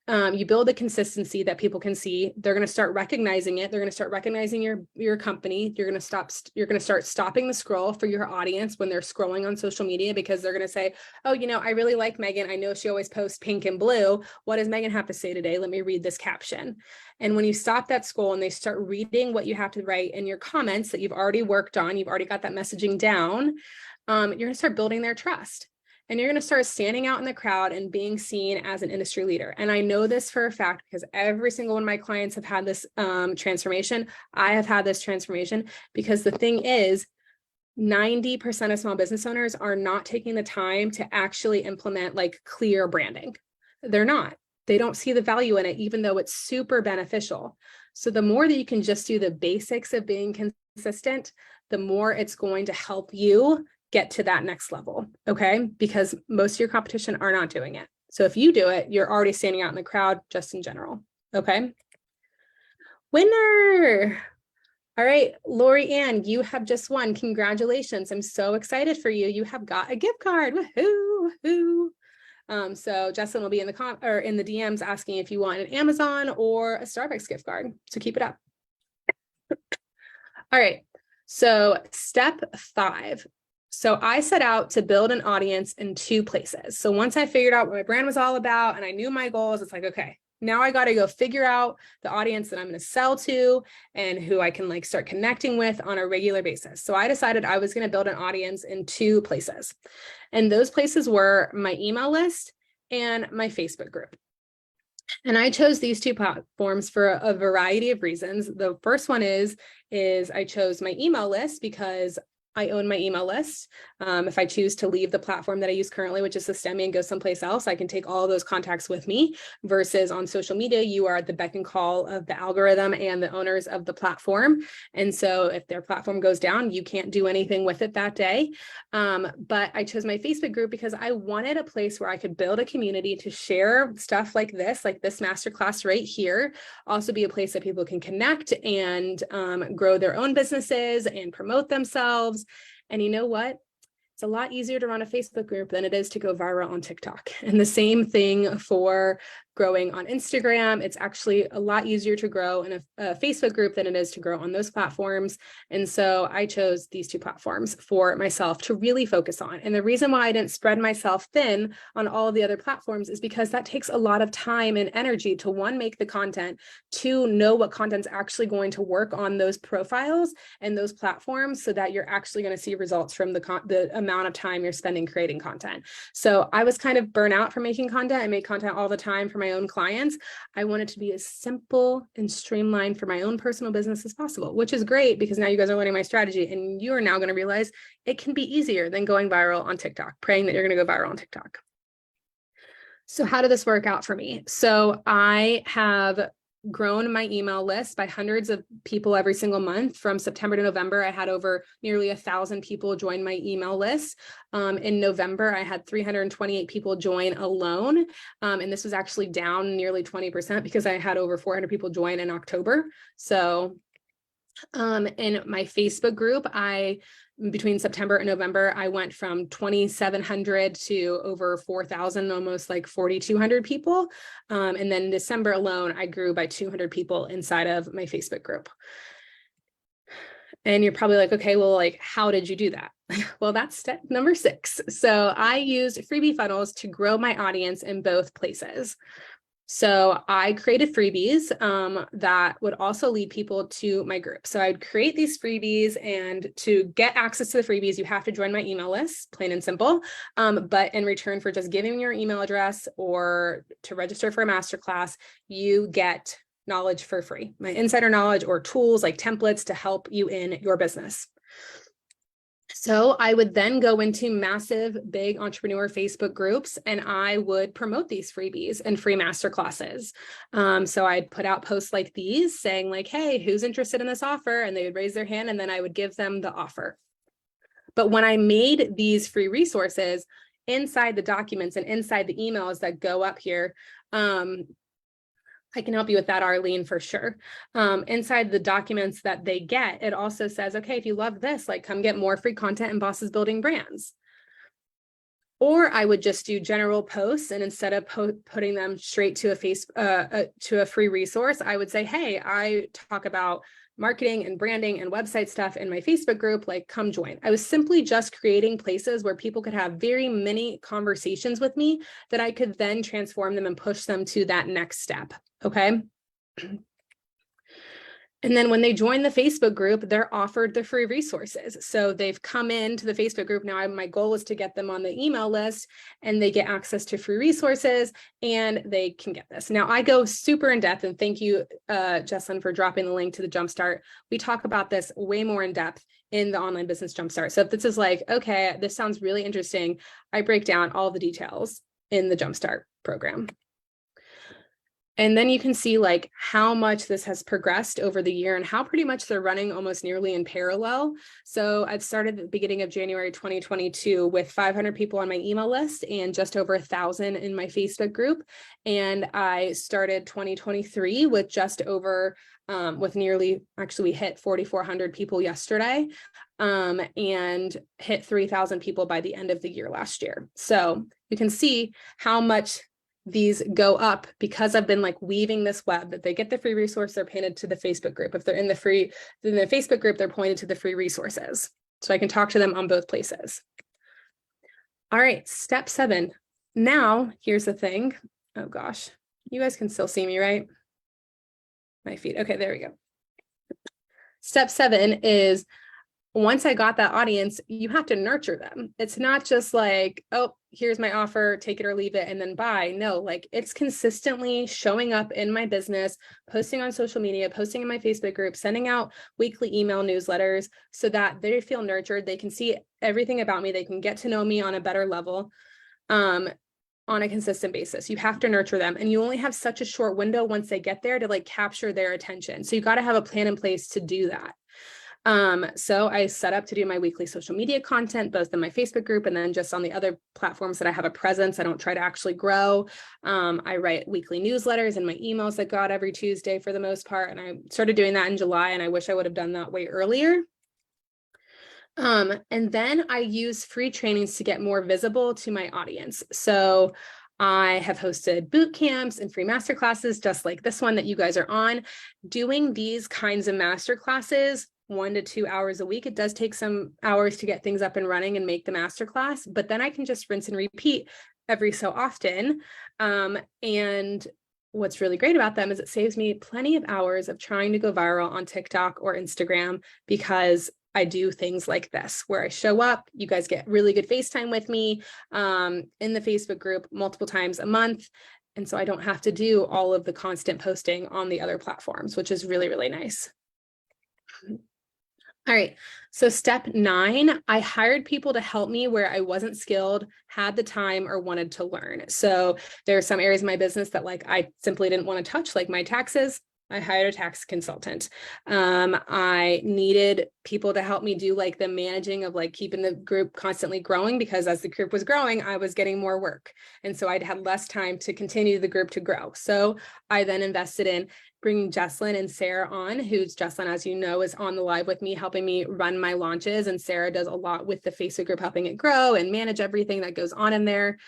Speaker 1: you build a consistency that people can see. They're going to start recognizing it. They're going to start recognizing your company. You're going to start stopping the scroll for your audience when they're scrolling on social media, because they're going to say, oh, I really like Megan. I know she always posts pink and blue. What does Megan have to say today? Let me read this caption. And when you stop that scroll and they start reading what you have to write in your comments that you've already worked on, you've already got that messaging down, you're going to start building their trust. And you're going to start standing out in the crowd and being seen as an industry leader. And I know this for a fact because every single one of my clients have had this transformation. I have had this transformation because the thing is, 90% of small business owners are not taking the time to actually implement like clear branding. They're not. They don't see the value in it, even though it's super beneficial. So the more that you can just do the basics of being consistent, the more it's going to help you get to that next level, okay? Because most of your competition are not doing it. So if you do it, you're already standing out in the crowd just in general, okay? Winner! All right, Lori Ann, you have just won. Congratulations. I'm so excited for you. You have got a gift card. Woohoo, woohoo. So Justin will be in the DMs asking if you want an Amazon or a Starbucks gift card. So keep it up. All right. So step 5. So I set out to build an audience in 2 places. So once I figured out what my brand was all about and I knew my goals, it's like, okay, now I got to go figure out the audience that I'm going to sell to and who I can like start connecting with on a regular basis. So I decided I was going to build an audience in 2 places. And those places were my email list and my Facebook group. And I chose these 2 platforms for a variety of reasons. The first one is I chose my email list because I own my email list. If I choose to leave the platform that I use currently, which is Systemi, and go someplace else, I can take all of those contacts with me, versus on social media, you are at the beck and call of the algorithm and the owners of the platform. And so if their platform goes down, you can't do anything with it that day. But I chose my Facebook group because I wanted a place where I could build a community to share stuff like this masterclass right here. Also be a place that people can connect and grow their own businesses and promote themselves. And you know what? It's a lot easier to run a Facebook group than it is to go viral on TikTok. And the same thing for growing on Instagram. It's actually a lot easier to grow in a Facebook group than it is to grow on those platforms. And so I chose these 2 platforms for myself to really focus on. And the reason why I didn't spread myself thin on all of the other platforms is because that takes a lot of time and energy to, 1, make the content, 2, know what content's actually going to work on those profiles and those platforms so that you're actually going to see results from the amount of time you're spending creating content. So I was kind of burnt out from making content. I make content all the time for my own clients. I want it to be as simple and streamlined for my own personal business as possible, which is great because now you guys are learning my strategy and you are now going to realize it can be easier than going viral on TikTok, praying that you're going to go viral on TikTok. So how did this work out for me? So I have grown my email list by hundreds of people every single month. From September to November, I had over nearly 1,000 people join my email list. In November, I had 328 people join alone. And this was actually down nearly 20% because I had over 400 people join in October. So in my Facebook group, between September and November, I went from 2,700 to over 4,000, almost like 4,200 people. And then in December alone, I grew by 200 people inside of my Facebook group. And you're probably like, okay, well, like, how did you do that? Well, that's step number 6. So I used freebie funnels to grow my audience in both places. So I created freebies that would also lead people to my group. So I'd create these freebies, and to get access to the freebies, you have to join my email list, plain and simple. But in return for just giving your email address or to register for a masterclass, you get knowledge for free, my insider knowledge or tools like templates to help you in your business. So I would then go into massive, big entrepreneur Facebook groups, and I would promote these freebies and free masterclasses. So I'd put out posts like these saying like, hey, who's interested in this offer? And they would raise their hand, and then I would give them the offer. But when I made these free resources inside the documents and inside the emails that go up here, I can help you with that, Arlene, for sure. Inside the documents that they get, it also says, okay, if you love this, like, come get more free content and Bosses Building Brands. Or I would just do general posts, and instead of putting them straight to a free resource, I would say, hey, I talk about marketing and branding and website stuff in my Facebook group, like, come join. I was simply just creating places where people could have very many conversations with me that I could then transform them and push them to that next step. Okay. And then when they join the Facebook group, they're offered the free resources. So they've come into the Facebook group. Now my goal is to get them on the email list, and they get access to free resources, and they can get this. Now I go super in depth, and thank you, Jesslyn, for dropping the link to the Jumpstart. We talk about this way more in depth in the Online Business Jumpstart. So if this is like, okay, this sounds really interesting, I break down all the details in the Jumpstart program. And then you can see like how much this has progressed over the year and how pretty much they're running almost nearly in parallel. So I've started at the beginning of January 2022 with 500 people on my email list and just over 1,000 in my Facebook group. And I started 2023 with just over, with nearly, actually we hit 4,400 people yesterday, and hit 3,000 people by the end of the year last year. So you can see how much these go up because I've been like weaving this web that they get the free resource, they're pointed to the Facebook group. If they're in the Facebook group, they're pointed to the free resources. So I can talk to them on both places. All right, step 7. Now, here's the thing. Oh gosh, you guys can still see me, right? My feet. Okay, there we go. Step 7 is once I got that audience, you have to nurture them. It's not just like, oh, here's my offer, take it or leave it, and then bye. No, like it's consistently showing up in my business, posting on social media, posting in my Facebook group, sending out weekly email newsletters so that they feel nurtured. They can see everything about me. They can get to know me on a better level, on a consistent basis. You have to nurture them. And you only have such a short window once they get there to like capture their attention. So you got to have a plan in place to do that. So I set up to do my weekly social media content, both in my Facebook group and then just on the other platforms that I have a presence. I don't try to actually grow. I write weekly newsletters and my emails that go out every Tuesday for the most part. And I started doing that in July, and I wish I would have done that way earlier. And then I use free trainings to get more visible to my audience. So I have hosted boot camps and free masterclasses, just like this one that you guys are on. Doing these kinds of masterclasses 1 to 2 hours a week. It does take some hours to get things up and running and make the masterclass, but then I can just rinse and repeat every so often. And what's really great about them is it saves me plenty of hours of trying to go viral on TikTok or Instagram, because I do things like this where I show up, you guys get really good FaceTime with me in the Facebook group multiple times a month. And so I don't have to do all of the constant posting on the other platforms, which is really, really nice. All right, so step 9, I hired people to help me where I wasn't skilled, had the time, or wanted to learn. So there are some areas of my business that like I simply didn't want to touch, like my taxes. I hired a tax consultant. I needed people to help me do like the managing of like keeping the group constantly growing, because as the group was growing, I was getting more work. And so I'd had less time to continue the group to grow. So I then invested in bringing Jesslyn and Sarah on, who's Jesslyn, as you know, is on the live with me, helping me run my launches. And Sarah does a lot with the Facebook group, helping it grow and manage everything that goes on in there.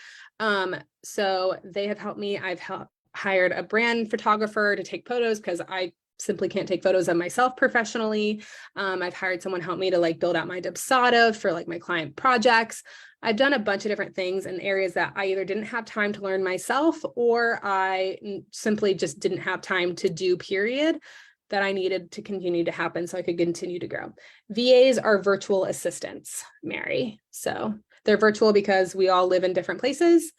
Speaker 1: So they have helped me. I've hired a brand photographer to take photos because I simply can't take photos of myself professionally. I've hired someone to help me to like build out my Dubsado for like my client projects. I've done a bunch of different things in areas that I either didn't have time to learn myself, or I simply just didn't have time to do, period, that I needed to continue to happen so I could continue to grow. VAs are virtual assistants, Mary. So they're virtual because we all live in different places.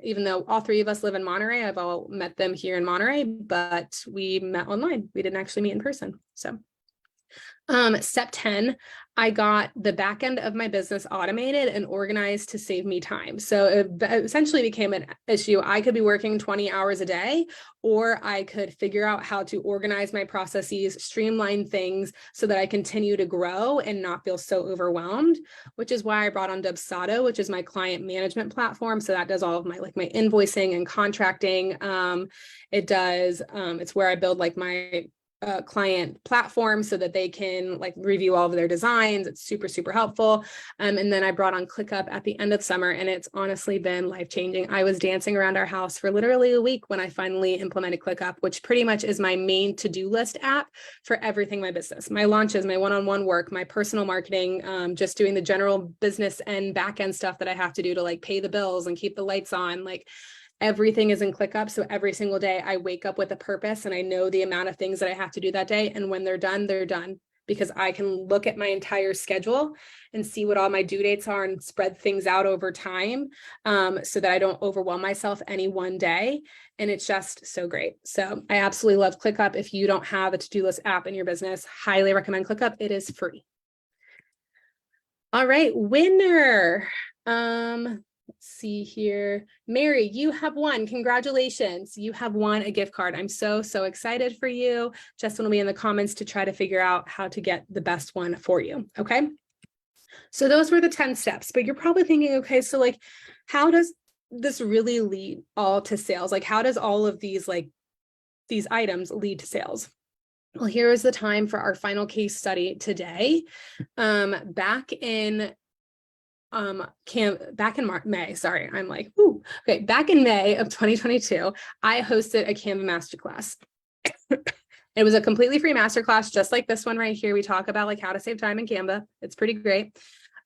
Speaker 1: Even though all 3 of us live in Monterey, I've all met them here in Monterey, but we met online. We didn't actually meet in person. So step 10, I got the back end of my business automated and organized to save me time. So it essentially became an issue. I could be working 20 hours a day, or I could figure out how to organize my processes, streamline things so that I continue to grow and not feel so overwhelmed, which is why I brought on Dubsado, which is my client management platform. So that does all of my like my invoicing and contracting. It's where I build like my client platform so that they can like review all of their designs. It's super, super helpful. And then I brought on ClickUp at the end of summer, and it's honestly been life-changing. I was dancing around our house for literally a week when I finally implemented ClickUp, which pretty much is my main to-do list app for everything my business, my launches, my one-on-one work, my personal marketing, just doing the general business and back-end stuff that I have to do to like pay the bills and keep the lights on. Like everything is in ClickUp. So every single day I wake up with a purpose, and I know the amount of things that I have to do that day. And when they're done, because I can look at my entire schedule and see what all my due dates are and spread things out over time, so that I don't overwhelm myself any one day. And it's just so great. So I absolutely love ClickUp. If you don't have a to-do list app in your business, highly recommend ClickUp. It is free. All right, winner. Let's see here. Mary, you have won. Congratulations. You have won a gift card. I'm so excited for you. Justin will be in the comments to try to figure out how to get the best one for you. Okay. So those were the 10 steps, but you're probably thinking, okay, so like, how does this really lead all to sales? Like, how does all of these, like, these items lead to sales? Well, here is the time for our final case study today. Back in May, sorry, I'm like, ooh, okay, back in May of 2022, I hosted a Canva masterclass. It was a completely free masterclass, just like this one right here. We talk about like how to save time in Canva. It's pretty great.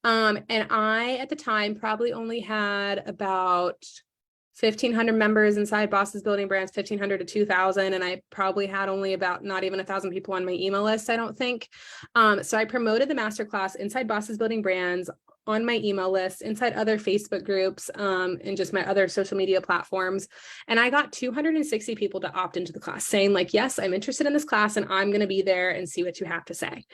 Speaker 1: And I, at the time, probably only had about 1,500 members inside Bosses Building Brands, 1,500 to 2,000. And I probably had only about not even 1,000 people on my email list, I don't think. So I promoted the masterclass inside Bosses Building Brands on my email list, inside other Facebook groups, and just my other social media platforms. And I got 260 people to opt into the class saying like, yes, I'm interested in this class and I'm going to be there and see what you have to say.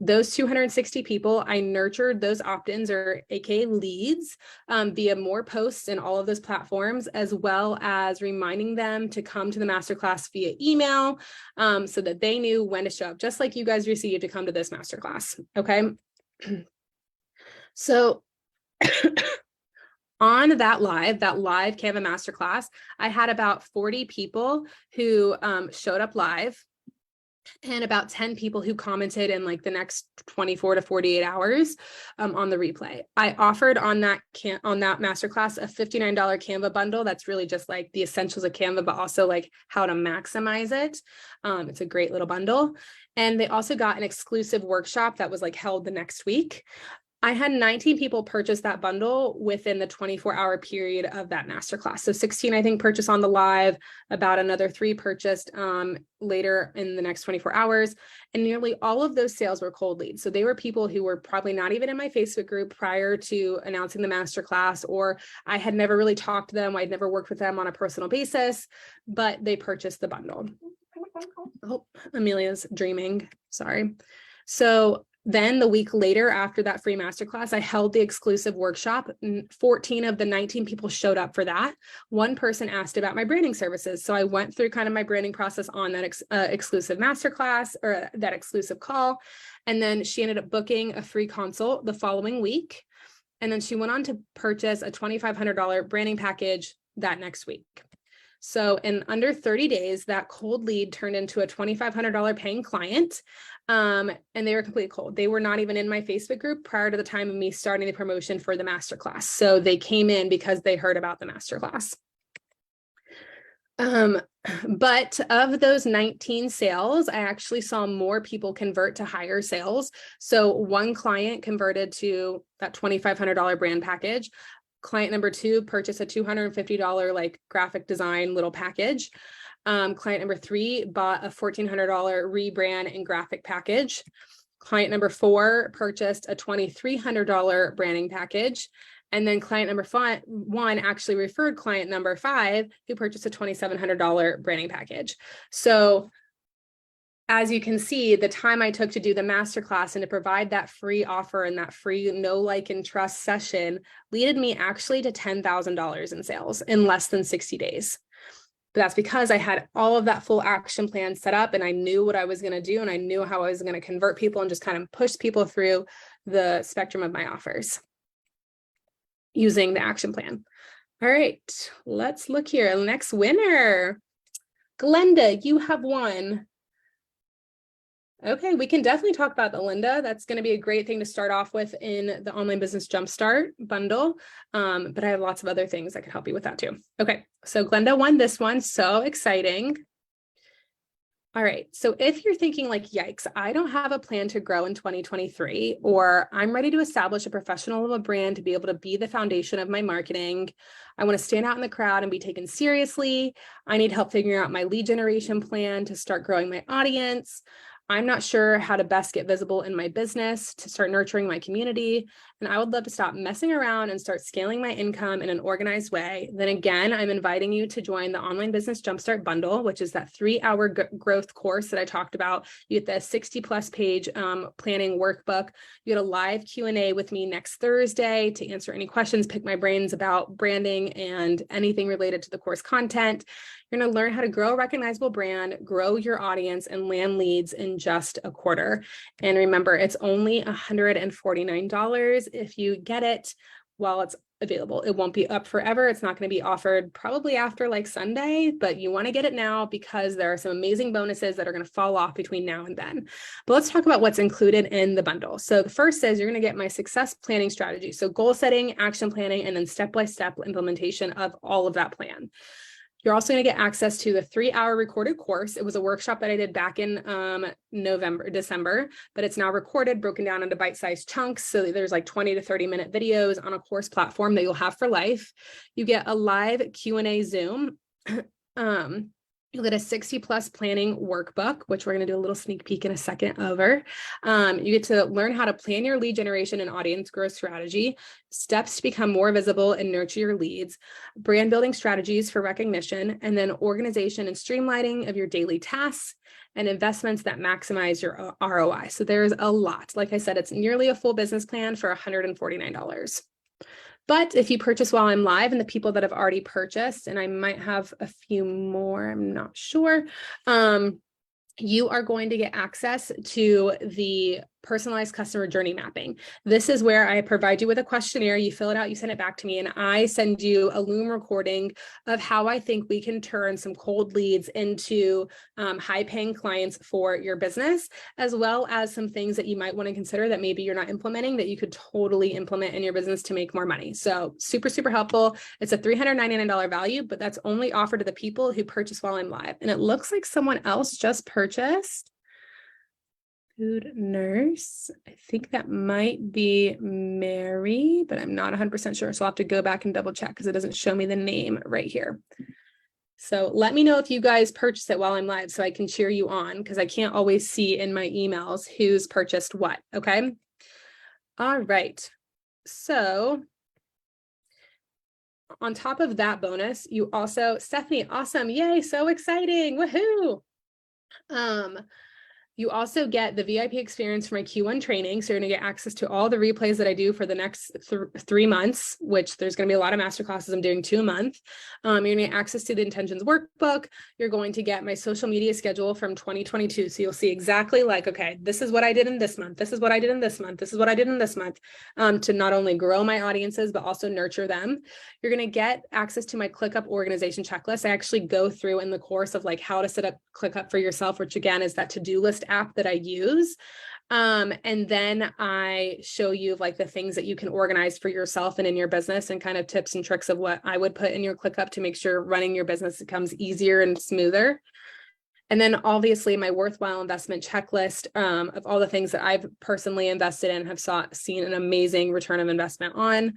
Speaker 1: Those 260 people, I nurtured those opt-ins, or AKA leads, via more posts in all of those platforms, as well as reminding them to come to the masterclass via email, so that they knew when to show up, just like you guys received to come to this masterclass. Okay. So on that live Canva masterclass, I had about 40 people who showed up live, and about 10 people who commented in like the next 24 to 48 hours on the replay. I offered on that masterclass a $59 Canva bundle. That's really just like the essentials of Canva, but also like how to maximize it. It's a great little bundle. And they also got an exclusive workshop that was like held the next week. I had 19 people purchase that bundle within the 24-hour period of that masterclass. So 16, I think, purchased on the live, about another 3 purchased later in the next 24 hours. And nearly all of those sales were cold leads. So they were people who were probably not even in my Facebook group prior to announcing the masterclass, or I had never really talked to them. I'd never worked with them on a personal basis, but they purchased the bundle. Oh, Amelia's dreaming. Sorry. So then the week later, after that free masterclass, I held the exclusive workshop. 14 of the 19 people showed up for that. One person asked about my branding services. So I went through kind of my branding process on that exclusive masterclass, or that exclusive call. And then she ended up booking a free consult the following week. And then she went on to purchase a $2,500 branding package that next week. So in under 30 days, that cold lead turned into a $2,500 paying client. And they were completely cold. They were not even in my Facebook group prior to the time of me starting the promotion for the masterclass. So they came in because they heard about the masterclass. But of those 19 sales, I actually saw more people convert to higher sales. So one client converted to that $2,500 brand package. Client number 2 purchased a $250 like graphic design little package. Client number 3 bought a $1,400 rebrand and graphic package. Client number 4 purchased a $2,300 branding package. And then client number 1 actually referred client number 5, who purchased a $2,700 branding package. So as you can see, the time I took to do the masterclass and to provide that free offer and that free know, like, and trust session led me actually to $10,000 in sales in less than 60 days. But that's because I had all of that full action plan set up, and I knew what I was going to do, and I knew how I was going to convert people and just kind of push people through the spectrum of my offers using the action plan. All right, let's look here. Next winner, Glenda, you have won. Okay, we can definitely talk about the Linda. That's going to be a great thing to start off with in the Online Business Jumpstart bundle. But I have lots of other things that could help you with that too. Okay, so Glenda won this one. So exciting. All right, so if you're thinking like, yikes, I don't have a plan to grow in 2023, or I'm ready to establish a professional level brand to be able to be the foundation of my marketing. I want to stand out in the crowd and be taken seriously. I need help figuring out my lead generation plan to start growing my audience. I'm not sure how to best get visible in my business to start nurturing my community. and I would love to stop messing around and start scaling my income in an organized way, then again, I'm inviting you to join the Online Business Jumpstart Bundle, which is that 3-hour growth course that I talked about. You get the 60+ page planning workbook. You get a live Q&A with me next Thursday to answer any questions, pick my brains about branding and anything related to the course content. You're going to learn how to grow a recognizable brand, grow your audience, and land leads in just a quarter. And remember, it's only $149 if you get it while it's available. It won't be up forever. It's not going to be offered probably after like Sunday, but you want to get it now because there are some amazing bonuses that are going to fall off between now and then. But let's talk about what's included in the bundle. So the first is you're going to get my success planning strategy. So goal setting, action planning, and then step-by-step implementation of all of that plan. You're also going to get access to the 3-hour recorded course. It was a workshop that I did back in December, but it's now recorded, broken down into bite-sized chunks. So there's like 20 to 30-minute videos on a course platform that you'll have for life. You get a live Q&A Zoom. You'll get a 60+ planning workbook, which we're going to do a little sneak peek in a second over. You get to learn how to plan your lead generation and audience growth strategy, steps to become more visible and nurture your leads, brand building strategies for recognition, and then organization and streamlining of your daily tasks and investments that maximize your ROI. So there's a lot. Like I said, it's nearly a full business plan for $149. But if you purchase while I'm live, and the people that have already purchased, and I might have a few more, I'm not sure, you are going to get access to the personalized customer journey mapping. This is where I provide you with a questionnaire, you fill it out, you send it back to me, and I send you a Loom recording of how I think we can turn some cold leads into high-paying clients for your business, as well as some things that you might want to consider that maybe you're not implementing that you could totally implement in your business to make more money. So super, super helpful. It's a $399 value, but that's only offered to the people who purchase while I'm live. And it looks like someone else just purchased. Food nurse. I think that might be Mary, but I'm not 100% sure. So I'll have to go back and double check because it doesn't show me the name right here. So let me know if you guys purchase it while I'm live so I can cheer you on, because I can't always see in my emails who's purchased what. Okay. All right. So on top of that bonus, you also, Stephanie, awesome. Yay. So exciting. Woohoo. You also get the VIP experience for my Q1 training. So you're going to get access to all the replays that I do for the next 3 months, which there's going to be a lot of masterclasses I'm doing 2 a month. You're going to get access to the intentions workbook. You're going to get my social media schedule from 2022. So you'll see exactly like, okay, this is what I did in this month. This is what I did in this month. This is what I did in this month, to not only grow my audiences, but also nurture them. You're going to get access to my ClickUp organization checklist. I actually go through in the course of like how to set up ClickUp for yourself, which again is that to-do list app that I use. And then I show you like the things that you can organize for yourself and in your business, and kind of tips and tricks of what I would put in your ClickUp to make sure running your business becomes easier and smoother. And then obviously my worthwhile investment checklist of all the things that I've personally invested in, have seen an amazing return of investment on.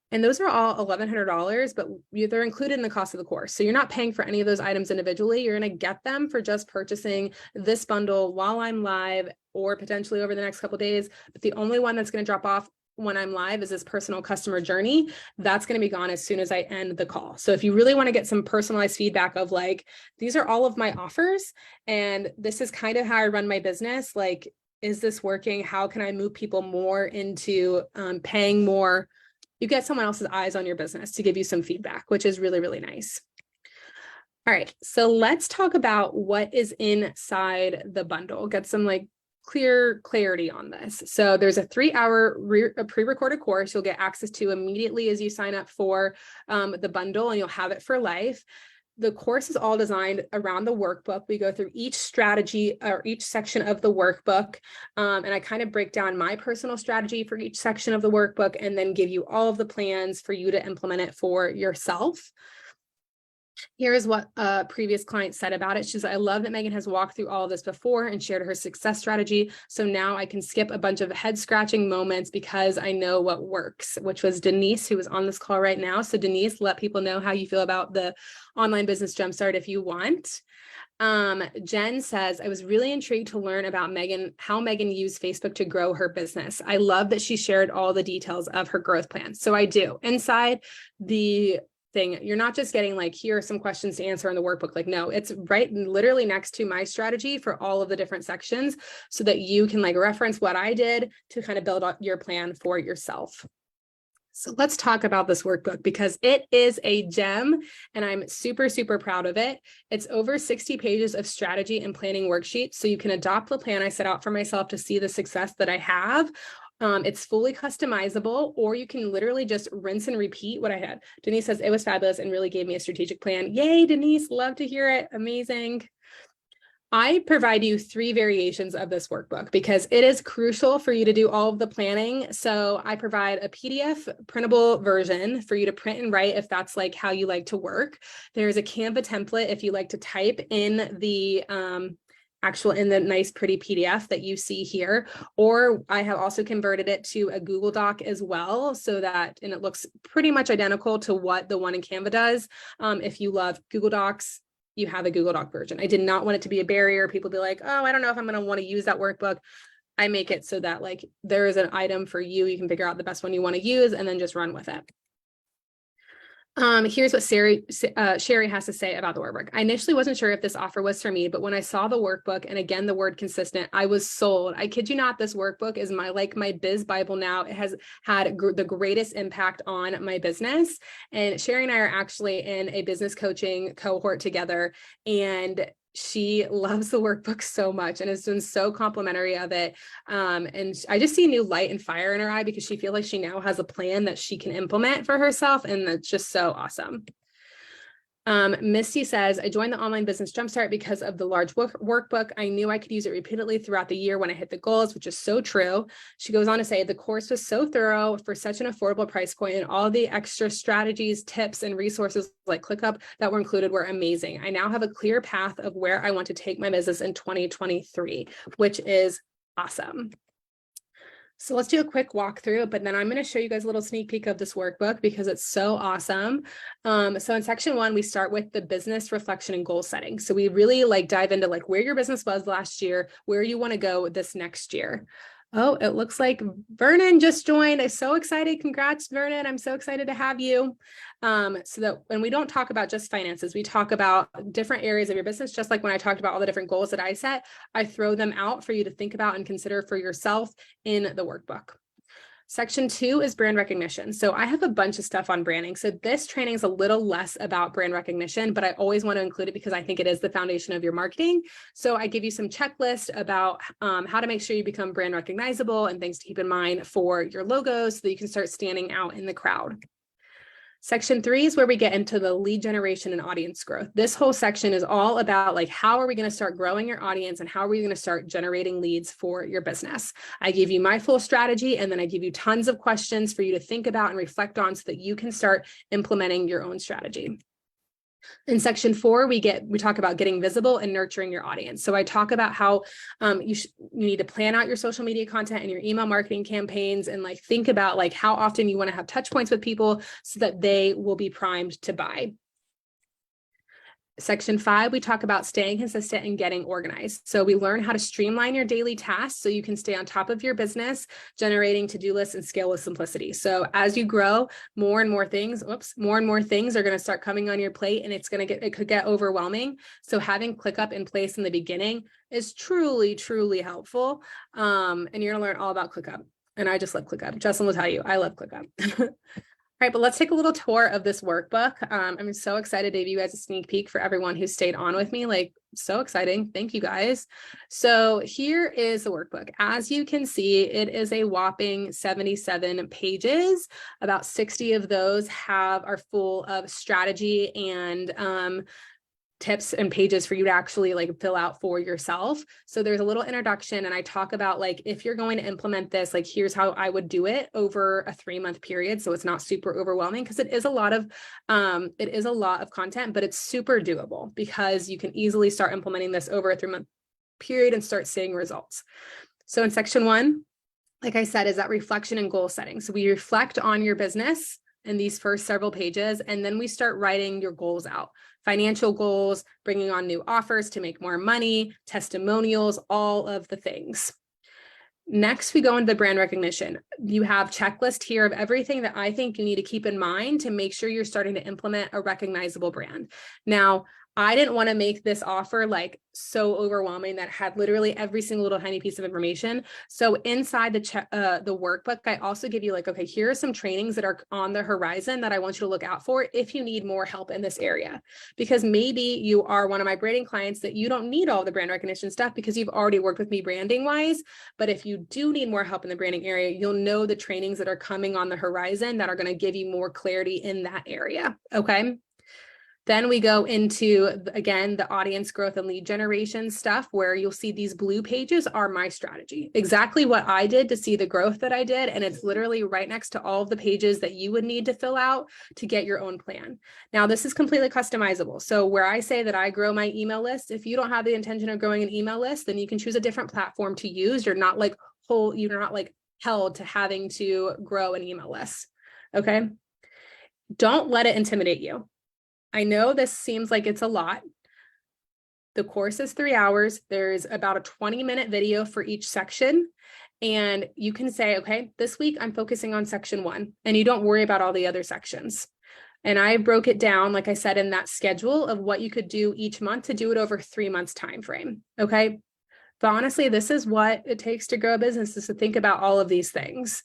Speaker 1: And those are all $1,100, but they're included in the cost of the course. So you're not paying for any of those items individually. You're going to get them for just purchasing this bundle while I'm live, or potentially over the next couple of days. But the only one that's going to drop off when I'm live is this personal customer journey. That's going to be gone as soon as I end the call. So if you really want to get some personalized feedback of like, these are all of my offers, and this is kind of how I run my business. Like, is this working? How can I move people more into paying more? You get someone else's eyes on your business to give you some feedback, which is really, really nice. All right, so let's talk about what is inside the bundle. Get some like clarity on this. So there's a 3-hour pre-recorded course you'll get access to immediately as you sign up for the bundle, and you'll have it for life. The course is all designed around the workbook. We go through each strategy or each section of the workbook. And I kind of break down my personal strategy for each section of the workbook, and then give you all of the plans for you to implement it for yourself. Here's what a previous client said about it. She says, I love that Megan has walked through all of this before and shared her success strategy. So now I can skip a bunch of head scratching moments because I know what works, which was Denise, who is on this call right now. So Denise, let people know how you feel about the Online Business Jumpstart if you want. Jen says, I was really intrigued to learn about how Megan used Facebook to grow her business. I love that she shared all the details of her growth plan. So I do. Inside the thing, you're not just getting like, here are some questions to answer in the workbook. Like, no, it's right literally next to my strategy for all of the different sections so that you can like reference what I did to kind of build out your plan for yourself. So let's talk about this workbook because it is a gem and I'm super, super proud of it. It's over 60 pages of strategy and planning worksheets. So you can adopt the plan I set out for myself to see the success that I have. It's fully customizable, or you can literally just rinse and repeat what I had. Denise says it was fabulous and really gave me a strategic plan. Yay, Denise, love to hear it. Amazing. I provide you 3 variations of this workbook because it is crucial for you to do all of the planning. So I provide a PDF printable version for you to print and write if that's like how you like to work. There's a Canva template if you like to type in the in the nice pretty PDF that you see here, or I have also converted it to a Google Doc as well so that, and it looks pretty much identical to what the one in Canva does. If you love Google Docs, you have a Google Doc version. I did not want it to be a barrier. People be like, oh, I don't know if I'm going to want to use that workbook. I make it so that like there is an item for you. You can figure out the best one you want to use and then just run with it. Here's what Sherry has to say about the workbook. I initially wasn't sure if this offer was for me, but when I saw the workbook and again, the word consistent, I was sold. I kid you not, this workbook is my biz Bible now. It has had the greatest impact on my business. And Sherry and I are actually in a business coaching cohort together, and she loves the workbook so much and has been so complimentary of it. And I just see new light and fire in her eye because she feels like she now has a plan that she can implement for herself. And that's just so awesome. Misty says, I joined the Online Business Jumpstart because of the large workbook. I knew I could use it repeatedly throughout the year when I hit the goals, which is so true. She goes on to say, the course was so thorough for such an affordable price point, and all the extra strategies, tips, and resources like ClickUp that were included were amazing. I now have a clear path of where I want to take my business in 2023, which is awesome. So let's do a quick walkthrough, but then I'm going to show you guys a little sneak peek of this workbook because it's so awesome. So in section 1, we start with the business reflection and goal setting. So we really like dive into like where your business was last year, where you want to go this next year. Oh, it looks like Vernon just joined. I'm so excited. Congrats, Vernon. I'm so excited to have you. So that when we don't talk about just finances, we talk about different areas of your business. Just like when I talked about all the different goals that I set, I throw them out for you to think about and consider for yourself in the workbook. Section 2 is brand recognition. So I have a bunch of stuff on branding. So this training is a little less about brand recognition, but I always want to include it because I think it is the foundation of your marketing. So I give you some checklist about how to make sure you become brand recognizable and things to keep in mind for your logos so that you can start standing out in the crowd. Section 3 is where we get into the lead generation and audience growth. This whole section is all about like, how are we going to start growing your audience and how are we going to start generating leads for your business? I give you my full strategy and then I give you tons of questions for you to think about and reflect on so that you can start implementing your own strategy. In section 4, we talk about getting visible and nurturing your audience. So I talk about how you need to plan out your social media content and your email marketing campaigns and like think about like how often you want to have touch points with people so that they will be primed to buy. Section 5, we talk about staying consistent and getting organized. So we learn how to streamline your daily tasks so you can stay on top of your business, generating to-do lists and scale with simplicity. So as you grow, more and more things are going to start coming on your plate and it could get overwhelming. So having ClickUp in place in the beginning is truly, truly helpful. And you're going to learn all about ClickUp. And I just love ClickUp. Justin will tell you, I love ClickUp. All right, but let's take a little tour of this workbook. I'm so excited to give you guys a sneak peek for everyone who stayed on with me. Like, so exciting. Thank you guys. So here is the workbook. As you can see, it is a whopping 77 pages. About 60 of those are full of strategy and tips and pages for you to actually like fill out for yourself. So there's a little introduction and I talk about like, if you're going to implement this, like here's how I would do it over a 3-month period. So it's not super overwhelming because it is a lot of content, but it's super doable because you can easily start implementing this over a 3-month period and start seeing results. So in section 1, like I said, is that reflection and goal setting. So we reflect on your business in these first several pages, and then we start writing your goals out. financial goals, bringing on new offers to make more money, testimonials, all of the things. Next, we go into the brand recognition. You have checklist here of everything that I think you need to keep in mind to make sure you're starting to implement a recognizable brand. Now, I didn't want to make this offer like so overwhelming that had literally every single little tiny piece of information. So inside the workbook, I also give you like, okay, here are some trainings that are on the horizon that I want you to look out for if you need more help in this area. Because maybe you are one of my branding clients that you don't need all the brand recognition stuff because you've already worked with me branding wise. But if you do need more help in the branding area, you'll know the trainings that are coming on the horizon that are going to give you more clarity in that area. Okay. Then we go into, again, the audience growth and lead generation stuff where you'll see these blue pages are my strategy. Exactly what I did to see the growth that I did. And it's literally right next to all of the pages that you would need to fill out to get your own plan. Now, this is completely customizable. So where I say that I grow my email list, if you don't have the intention of growing an email list, then you can choose a different platform to use. You're not like held to having to grow an email list. Okay. Don't let it intimidate you. I know this seems like it's a lot. The course is 3 hours. There's about a 20-minute video for each section. And you can say, okay, this week I'm focusing on section 1, and you don't worry about all the other sections. And I broke it down, like I said, in that schedule of what you could do each month to do it over 3 months time frame. Okay. But honestly, this is what it takes to grow a business, is to think about all of these things.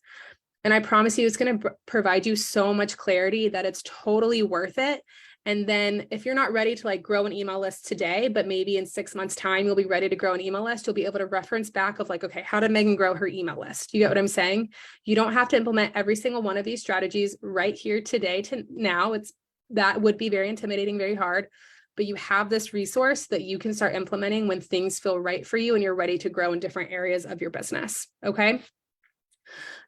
Speaker 1: And I promise you, it's going to provide you so much clarity that it's totally worth it. And then if you're not ready to like grow an email list today, but maybe in 6 months time, you'll be ready to grow an email list, you'll be able to reference back of like, okay, how did Megan grow her email list? You get what I'm saying? You don't have to implement every single one of these strategies right here today to now. That would be very intimidating, very hard, but you have this resource that you can start implementing when things feel right for you and you're ready to grow in different areas of your business. Okay.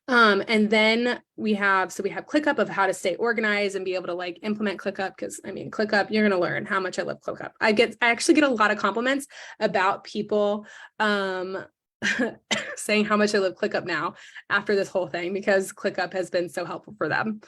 Speaker 1: And then we have ClickUp of how to stay organized and be able to like implement ClickUp. Cause I mean, ClickUp, you're going to learn how much I love ClickUp. I actually get a lot of compliments about people, saying how much I love ClickUp now after this whole thing, because ClickUp has been so helpful for them.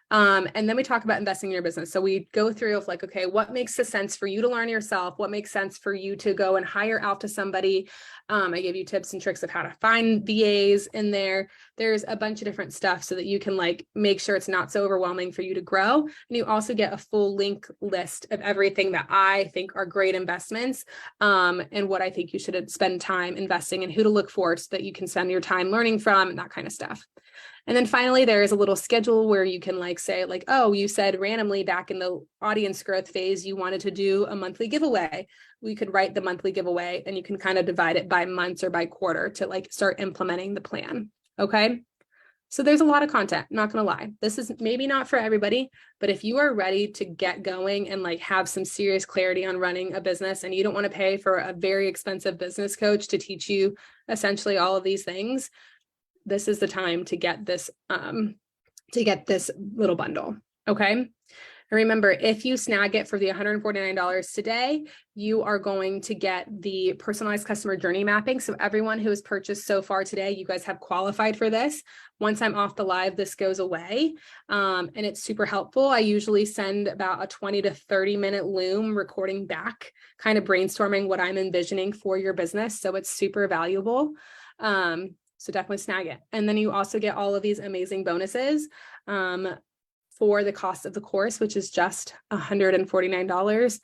Speaker 1: And then we talk about investing in your business. So we go through of like, okay, what makes the sense for you to learn yourself? What makes sense for you to go and hire out to somebody? I give you tips and tricks of how to find VAs in there. There's a bunch of different stuff so that you can like make sure it's not so overwhelming for you to grow. And you also get a full link list of everything that I think are great investments, and what I think you should spend time investing and who to look for so that you can spend your time learning from and that kind of stuff. And then finally, there is a little schedule where you can like say like, oh, you said randomly back in the audience growth phase, you wanted to do a monthly giveaway. We could write the monthly giveaway and you can kind of divide it by months or by quarter to like start implementing the plan. Okay. So there's a lot of content, not going to lie. This is maybe not for everybody, but if you are ready to get going and like have some serious clarity on running a business and you don't want to pay for a very expensive business coach to teach you essentially all of these things, this is the time to get this little bundle. Okay. And remember, if you snag it for the $149 today, you are going to get the personalized customer journey mapping. So everyone who has purchased so far today, you guys have qualified for this. Once I'm off the live, this goes away. And it's super helpful. I usually send about a 20 to 30 minute Loom recording back, kind of brainstorming what I'm envisioning for your business. So it's super valuable. So definitely snag it. And then you also get all of these amazing bonuses for the cost of the course, which is just $149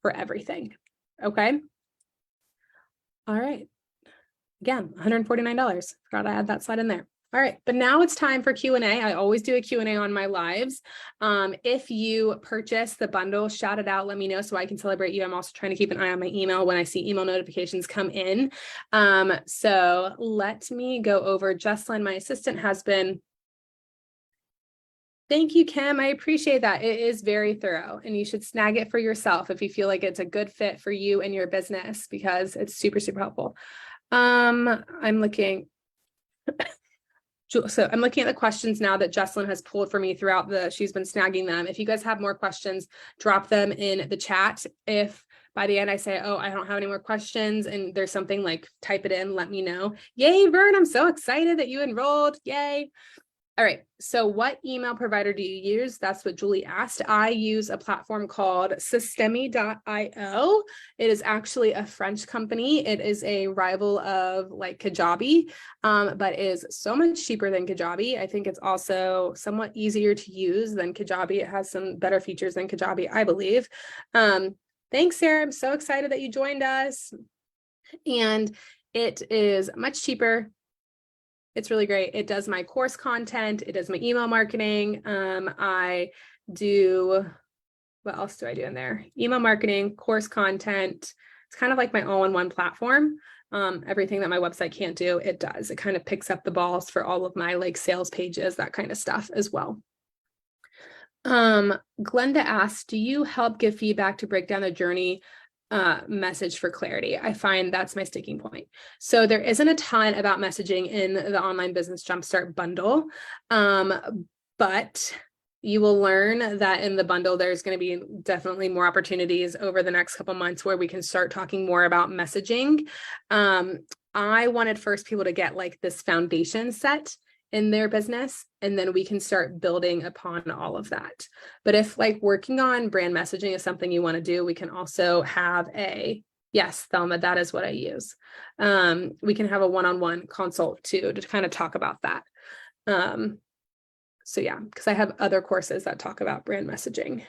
Speaker 1: for everything. Okay. All right. Again, $149. Forgot I had that slide in there. All right, but now it's time for Q&A. I always do a Q&A on my lives. If you purchase the bundle, shout it out. Let me know so I can celebrate you. I'm also trying to keep an eye on my email when I see email notifications come in. So let me go over. Jesslyn, my assistant, has been. Thank you, Kim. I appreciate that. It is very thorough and you should snag it for yourself if you feel like it's a good fit for you and your business, because it's super, super helpful. I'm looking. So I'm looking at the questions now that Jesslyn has pulled for me throughout she's been snagging them. If you guys have more questions, drop them in the chat. If by the end I say, oh, I don't have any more questions and there's something, like type it in, let me know. Yay, Vern, I'm so excited that you enrolled. Yay. All right. So what email provider do you use? That's what Julie asked. I use a platform called Systemi.io. It is actually a French company. It is a rival of like Kajabi, but is so much cheaper than Kajabi. I think it's also somewhat easier to use than Kajabi. It has some better features than Kajabi, I believe. Thanks, Sarah. I'm so excited that you joined us. And it is much cheaper. It's really great. It does my course content. It does my email marketing. I do, what else do I do in there? Email marketing, course content. It's kind of like my all-in-one platform. Everything that my website can't do, it does. It kind of picks up the balls for all of my like sales pages, that kind of stuff as well. Glenda asked, do you help give feedback to break down the journey message for clarity? I find that's my sticking point. So there isn't a ton about messaging in the Online Business Jumpstart bundle, but you will learn that in the bundle, there's going to be definitely more opportunities over the next couple months where we can start talking more about messaging. I wanted first people to get like this foundation set in their business, and then we can start building upon all of that. But if like working on brand messaging is something you want to do, we can also have yes, Thelma, that is what I use. We can have a one-on-one consult too, to kind of talk about that. So yeah, because I have other courses that talk about brand messaging.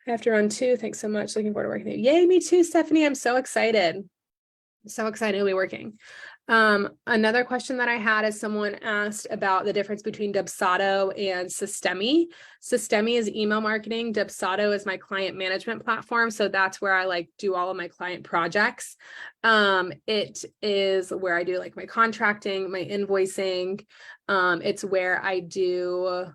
Speaker 1: I have to run too. Thanks so much. Looking forward to working with you. Yay, me too, Stephanie. I'm so excited. So excited to be working. Another question that I had is someone asked about the difference between Dubsado and Systemi. Systemi is email marketing. Dubsado is my client management platform. So that's where I like do all of my client projects. It is where I do like my contracting, my invoicing. It's where I do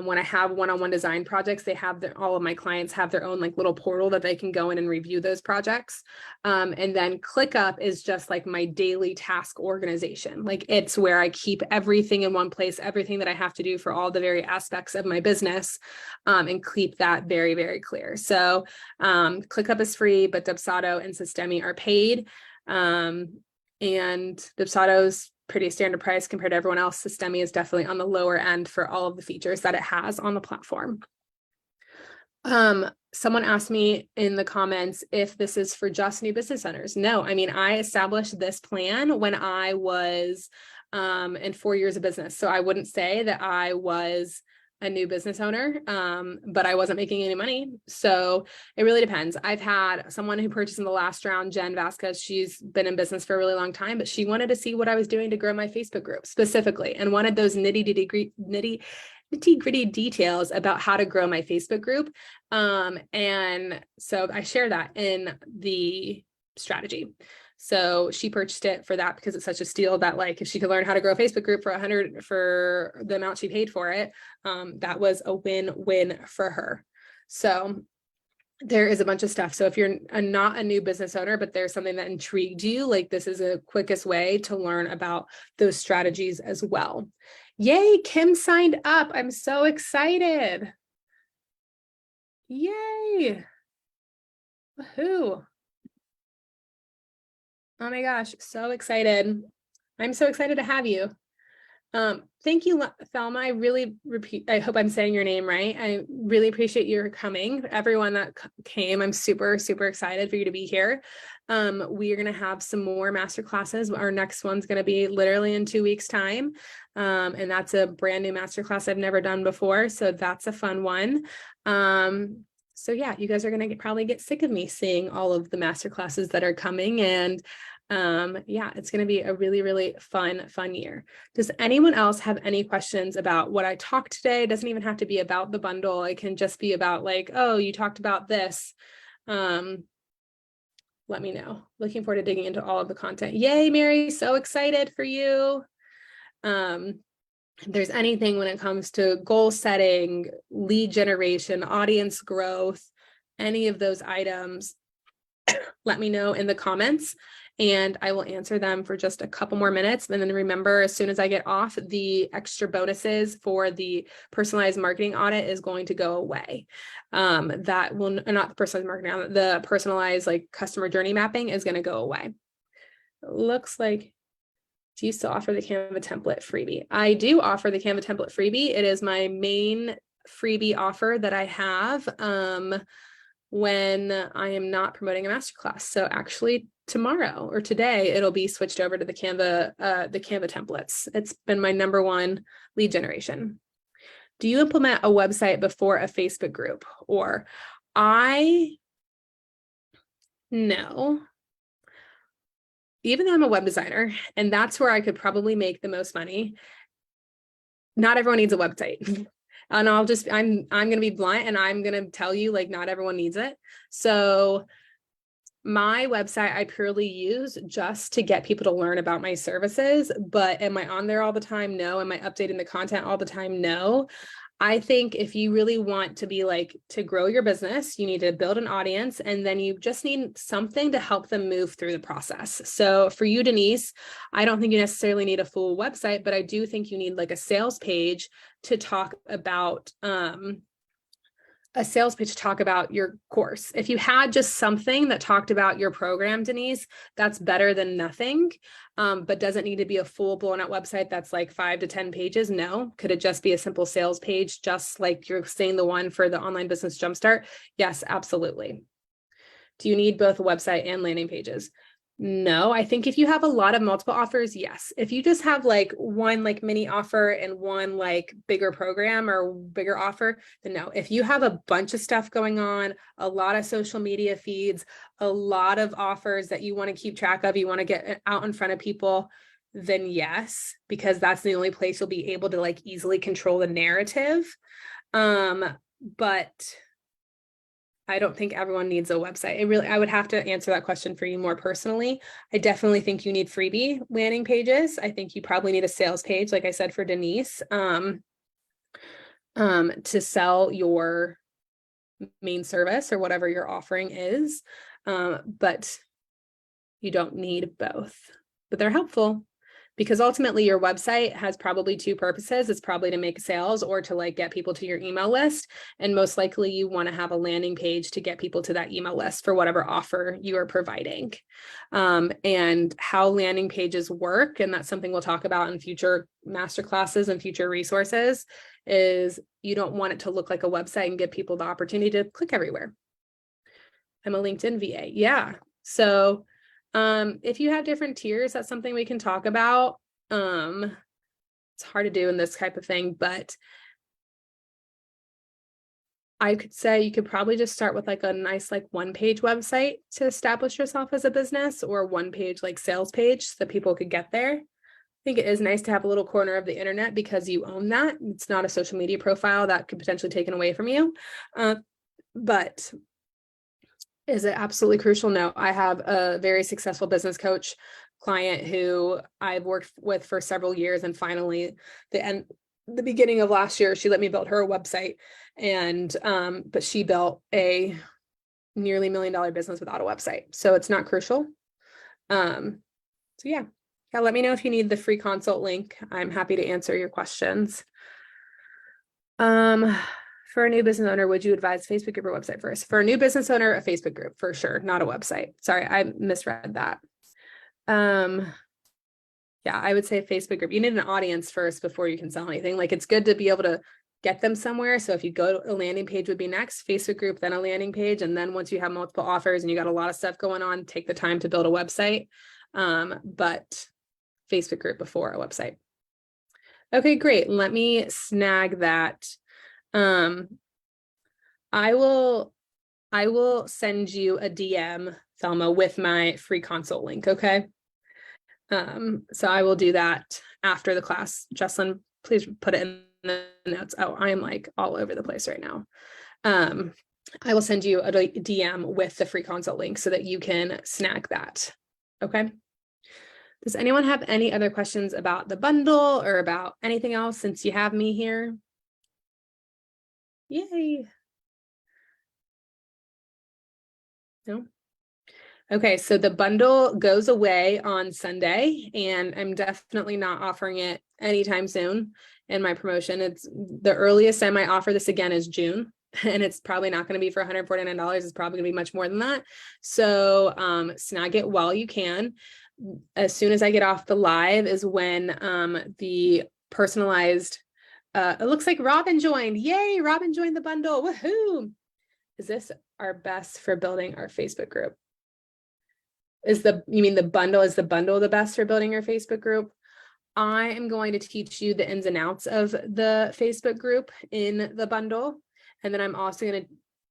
Speaker 1: when I have one-on-one design projects, they have all of my clients have their own like little portal that they can go in and review those projects. And then ClickUp is just like my daily task organization. Like it's where I keep everything in one place, everything that I have to do for all the very aspects of my business, and keep that very, very clear. So ClickUp is free, but Dubsado and Systemi are paid. And Dubsado's pretty standard price compared to everyone else. Systemi is definitely on the lower end for all of the features that it has on the platform. Someone asked me in the comments if this is for just new business owners. No, I mean, I established this plan when I was in 4 years of business. So I wouldn't say that I was a new business owner, but I wasn't making any money. So it really depends. I've had someone who purchased in the last round, Jen Vasquez. She's been in business for a really long time, but she wanted to see what I was doing to grow my Facebook group specifically and wanted those nitty gritty details about how to grow my Facebook group. And so I share that in the strategy. So she purchased it for that because it's such a steal that like if she could learn how to grow a Facebook group for $100 for the amount she paid for it, that was a win-win for her. So there is a bunch of stuff. So if you're not a new business owner, but there's something that intrigued you, like this is a quickest way to learn about those strategies as well. Yay, Kim signed up. I'm so excited. Yay. Woohoo. Oh my gosh, so excited. I'm so excited to have you. Thank you, Thelma. I hope I'm saying your name right. I really appreciate your coming. Everyone that came, I'm super, super excited for you to be here. We are going to have some more master classes. Our next one's going to be literally in 2 weeks' time. And that's a brand new master class I've never done before. So that's a fun one. So yeah, you guys are going to probably get sick of me seeing all of the master classes that are coming. And yeah, it's going to be a really, really fun year. Does anyone else have any questions about what I talked today? It doesn't even have to be about the bundle. It can just be about like, oh, you talked about this. Let me know. Looking forward to digging into all of the content. Yay, Mary, so excited for you. If there's anything when it comes to goal setting, lead generation, audience growth, any of those items, let me know in the comments and I will answer them for just a couple more minutes. And then remember, as soon as I get off, the extra bonuses for the personalized marketing audit is going to go away. That will not the personalized marketing audit, the personalized like customer journey mapping is going to go away. Looks like Do you still offer the Canva template freebie? I do offer the Canva template freebie. It is my main freebie offer that I have when I am not promoting a masterclass. So actually tomorrow or today, it'll be switched over to the Canva templates. It's been my number one lead generation. Do you implement a website before a Facebook group? Or no. Even though I'm a web designer, and that's where I could probably make the most money, not everyone needs a website. And I'm going to be blunt and I'm going to tell you, like, not everyone needs it. So my website, I purely use just to get people to learn about my services, but am I on there all the time? No. Am I updating the content all the time? No. I think if you really want to be like to grow your business, you need to build an audience, and then you just need something to help them move through the process. So for you, Denise, I don't think you necessarily need a full website, but I do think you need like a sales page to talk about your course. If you had just something that talked about your program, Denise, that's better than nothing, but doesn't need to be a full blown out website that's like 5 to 10 pages. No. Could it just be a simple sales page, just like you're saying the one for the online business jumpstart? Yes, absolutely. Do you need both a website and landing pages? No, I think if you have a lot of multiple offers, yes. If you just have like one like mini offer and one like bigger program or bigger offer, then no. If you have a bunch of stuff going on, a lot of social media feeds, a lot of offers that you want to keep track of, you want to get out in front of people, then yes, because that's the only place you'll be able to like easily control the narrative. But I don't think everyone needs a website. I would have to answer that question for you more personally. I definitely think you need freebie landing pages. I think you probably need a sales page, like I said, for Denise, to sell your main service or whatever your offering is. But you don't need both, but they're helpful. Because ultimately your website has probably two purposes. It's probably to make sales or to like get people to your email list. And most likely you want to have a landing page to get people to that email list for whatever offer you are providing. And how landing pages work, and that's something we'll talk about in future masterclasses and future resources, is you don't want it to look like a website and give people the opportunity to click everywhere. I'm a LinkedIn VA. Yeah. So if you have different tiers, that's something we can talk about. It's hard to do in this type of thing, but I could say you could probably just start with like a nice, like 1-page website to establish yourself as a business, or 1-page like sales page so that people could get there. I think it is nice to have a little corner of the internet because you own that. It's not a social media profile that could potentially be taken away from you. But is it absolutely crucial? No. I have a very successful business coach client who I've worked with for several years, and finally the beginning of last year, she let me build her a website, and but she built a nearly $1 million business without a website. So it's not crucial. So yeah, let me know if you need the free consult link. I'm happy to answer your questions. For a new business owner, would you advise Facebook group or website first? For a new business owner, a Facebook group for sure, not a website. Sorry, I misread that. Yeah, I would say a Facebook group. You need an audience first before you can sell anything. Like, it's good to be able to get them somewhere. So if you go to a landing page would be next, Facebook group, then a landing page. And then once you have multiple offers and you got a lot of stuff going on, take the time to build a website. But Facebook group before a website. Okay, great. Let me snag that. I will send you a DM, Thelma, with my free consult link. Okay. So I will do that after the class. Jesslyn, please put it in the notes. Oh, I am like all over the place right now. I will send you a DM with the free consult link so that you can snag that. Okay. Does anyone have any other questions about the bundle or about anything else since you have me here? Yay. No? Okay, so the bundle goes away on Sunday, and I'm definitely not offering it anytime soon in my promotion. It's the earliest I might offer this again is June, and it's probably not going to be for $149. It's probably going to be much more than that. So snag it while you can. as soon as I get off the live is when the personalized, it looks like Robin joined. Yay, Robin joined the bundle. Woohoo! Is this our best for building our Facebook group? You mean the bundle? Is the bundle the best for building your Facebook group? I am going to teach you the ins and outs of the Facebook group in the bundle. And then I'm also going to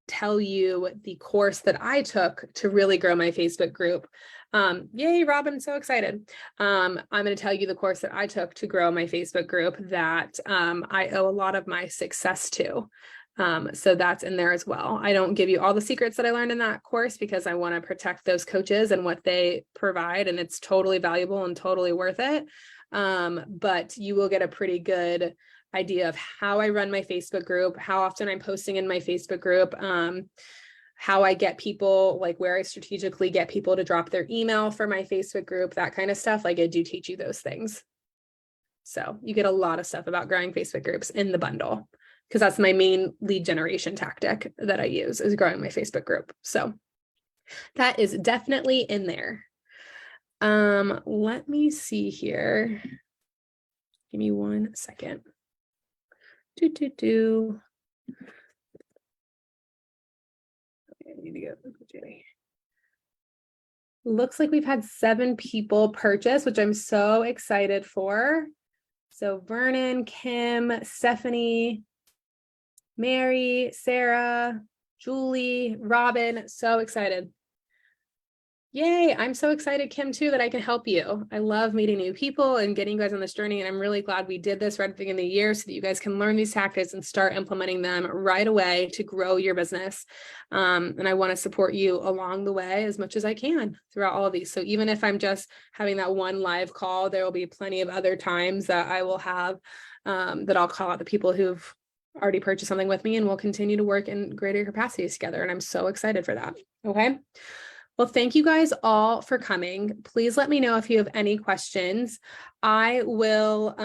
Speaker 1: tell you the course that I took to really grow my Facebook group. Yay, Robin, so excited. I'm going to tell you the course that I took to grow my Facebook group that I owe a lot of my success to. So that's in there as well. I don't give you all the secrets that I learned in that course because I want to protect those coaches and what they provide, and it's totally valuable and totally worth it. But you will get a pretty good idea of how I run my Facebook group, how often I'm posting in my Facebook group, how I get people, like where I strategically get people to drop their email for my Facebook group, that kind of stuff. Like I do teach you those things. So you get a lot of stuff about growing Facebook groups in the bundle, because that's my main lead generation tactic that I use, is growing my Facebook group. So that is definitely in there. Let me see here. Give me 1 second. Okay, I need to go. Looks like we've had 7 people purchase, which I'm so excited for. So Vernon, Kim, Stephanie, Mary, Sarah, Julie, Robin, so excited. Yay, I'm so excited, Kim, too, that I can help you. I love meeting new people and getting you guys on this journey, and I'm really glad we did this right at the beginning of the year so that you guys can learn these tactics and start implementing them right away to grow your business. And I want to support you along the way as much as I can throughout all of these. So even if I'm just having that one live call, there will be plenty of other times that I will have that I'll call out the people who've already purchased something with me, and we'll continue to work in greater capacities together. And I'm so excited for that. Okay. Well, thank you guys all for coming. Please let me know if you have any questions. I will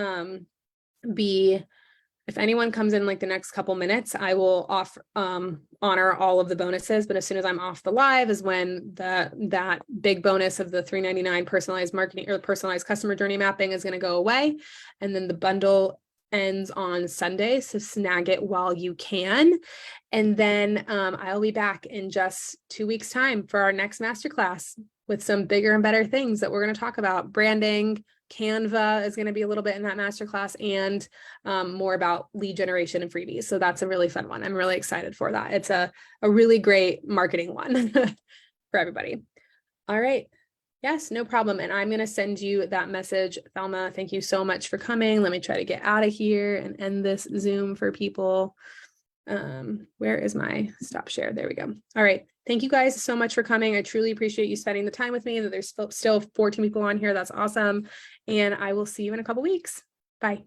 Speaker 1: if anyone comes in like the next couple minutes, I will honor all of the bonuses. But as soon as I'm off the live is when that big bonus of the $3.99 personalized marketing or personalized customer journey mapping is going to go away. And then the bundle ends on Sunday, so snag it while you can. And then I'll be back in just 2 weeks' time for our next masterclass with some bigger and better things that we're going to talk about. Branding, Canva is going to be a little bit in that masterclass, and more about lead generation and freebies. So that's a really fun one. I'm really excited for that. It's a really great marketing one for everybody. All right. Yes, no problem. And I'm going to send you that message. Thelma, thank you so much for coming. Let me try to get out of here and end this Zoom for people. Where is my stop share? There we go. All right. Thank you guys so much for coming. I truly appreciate you spending the time with me. There's still 14 people on here. That's awesome. And I will see you in a couple weeks. Bye.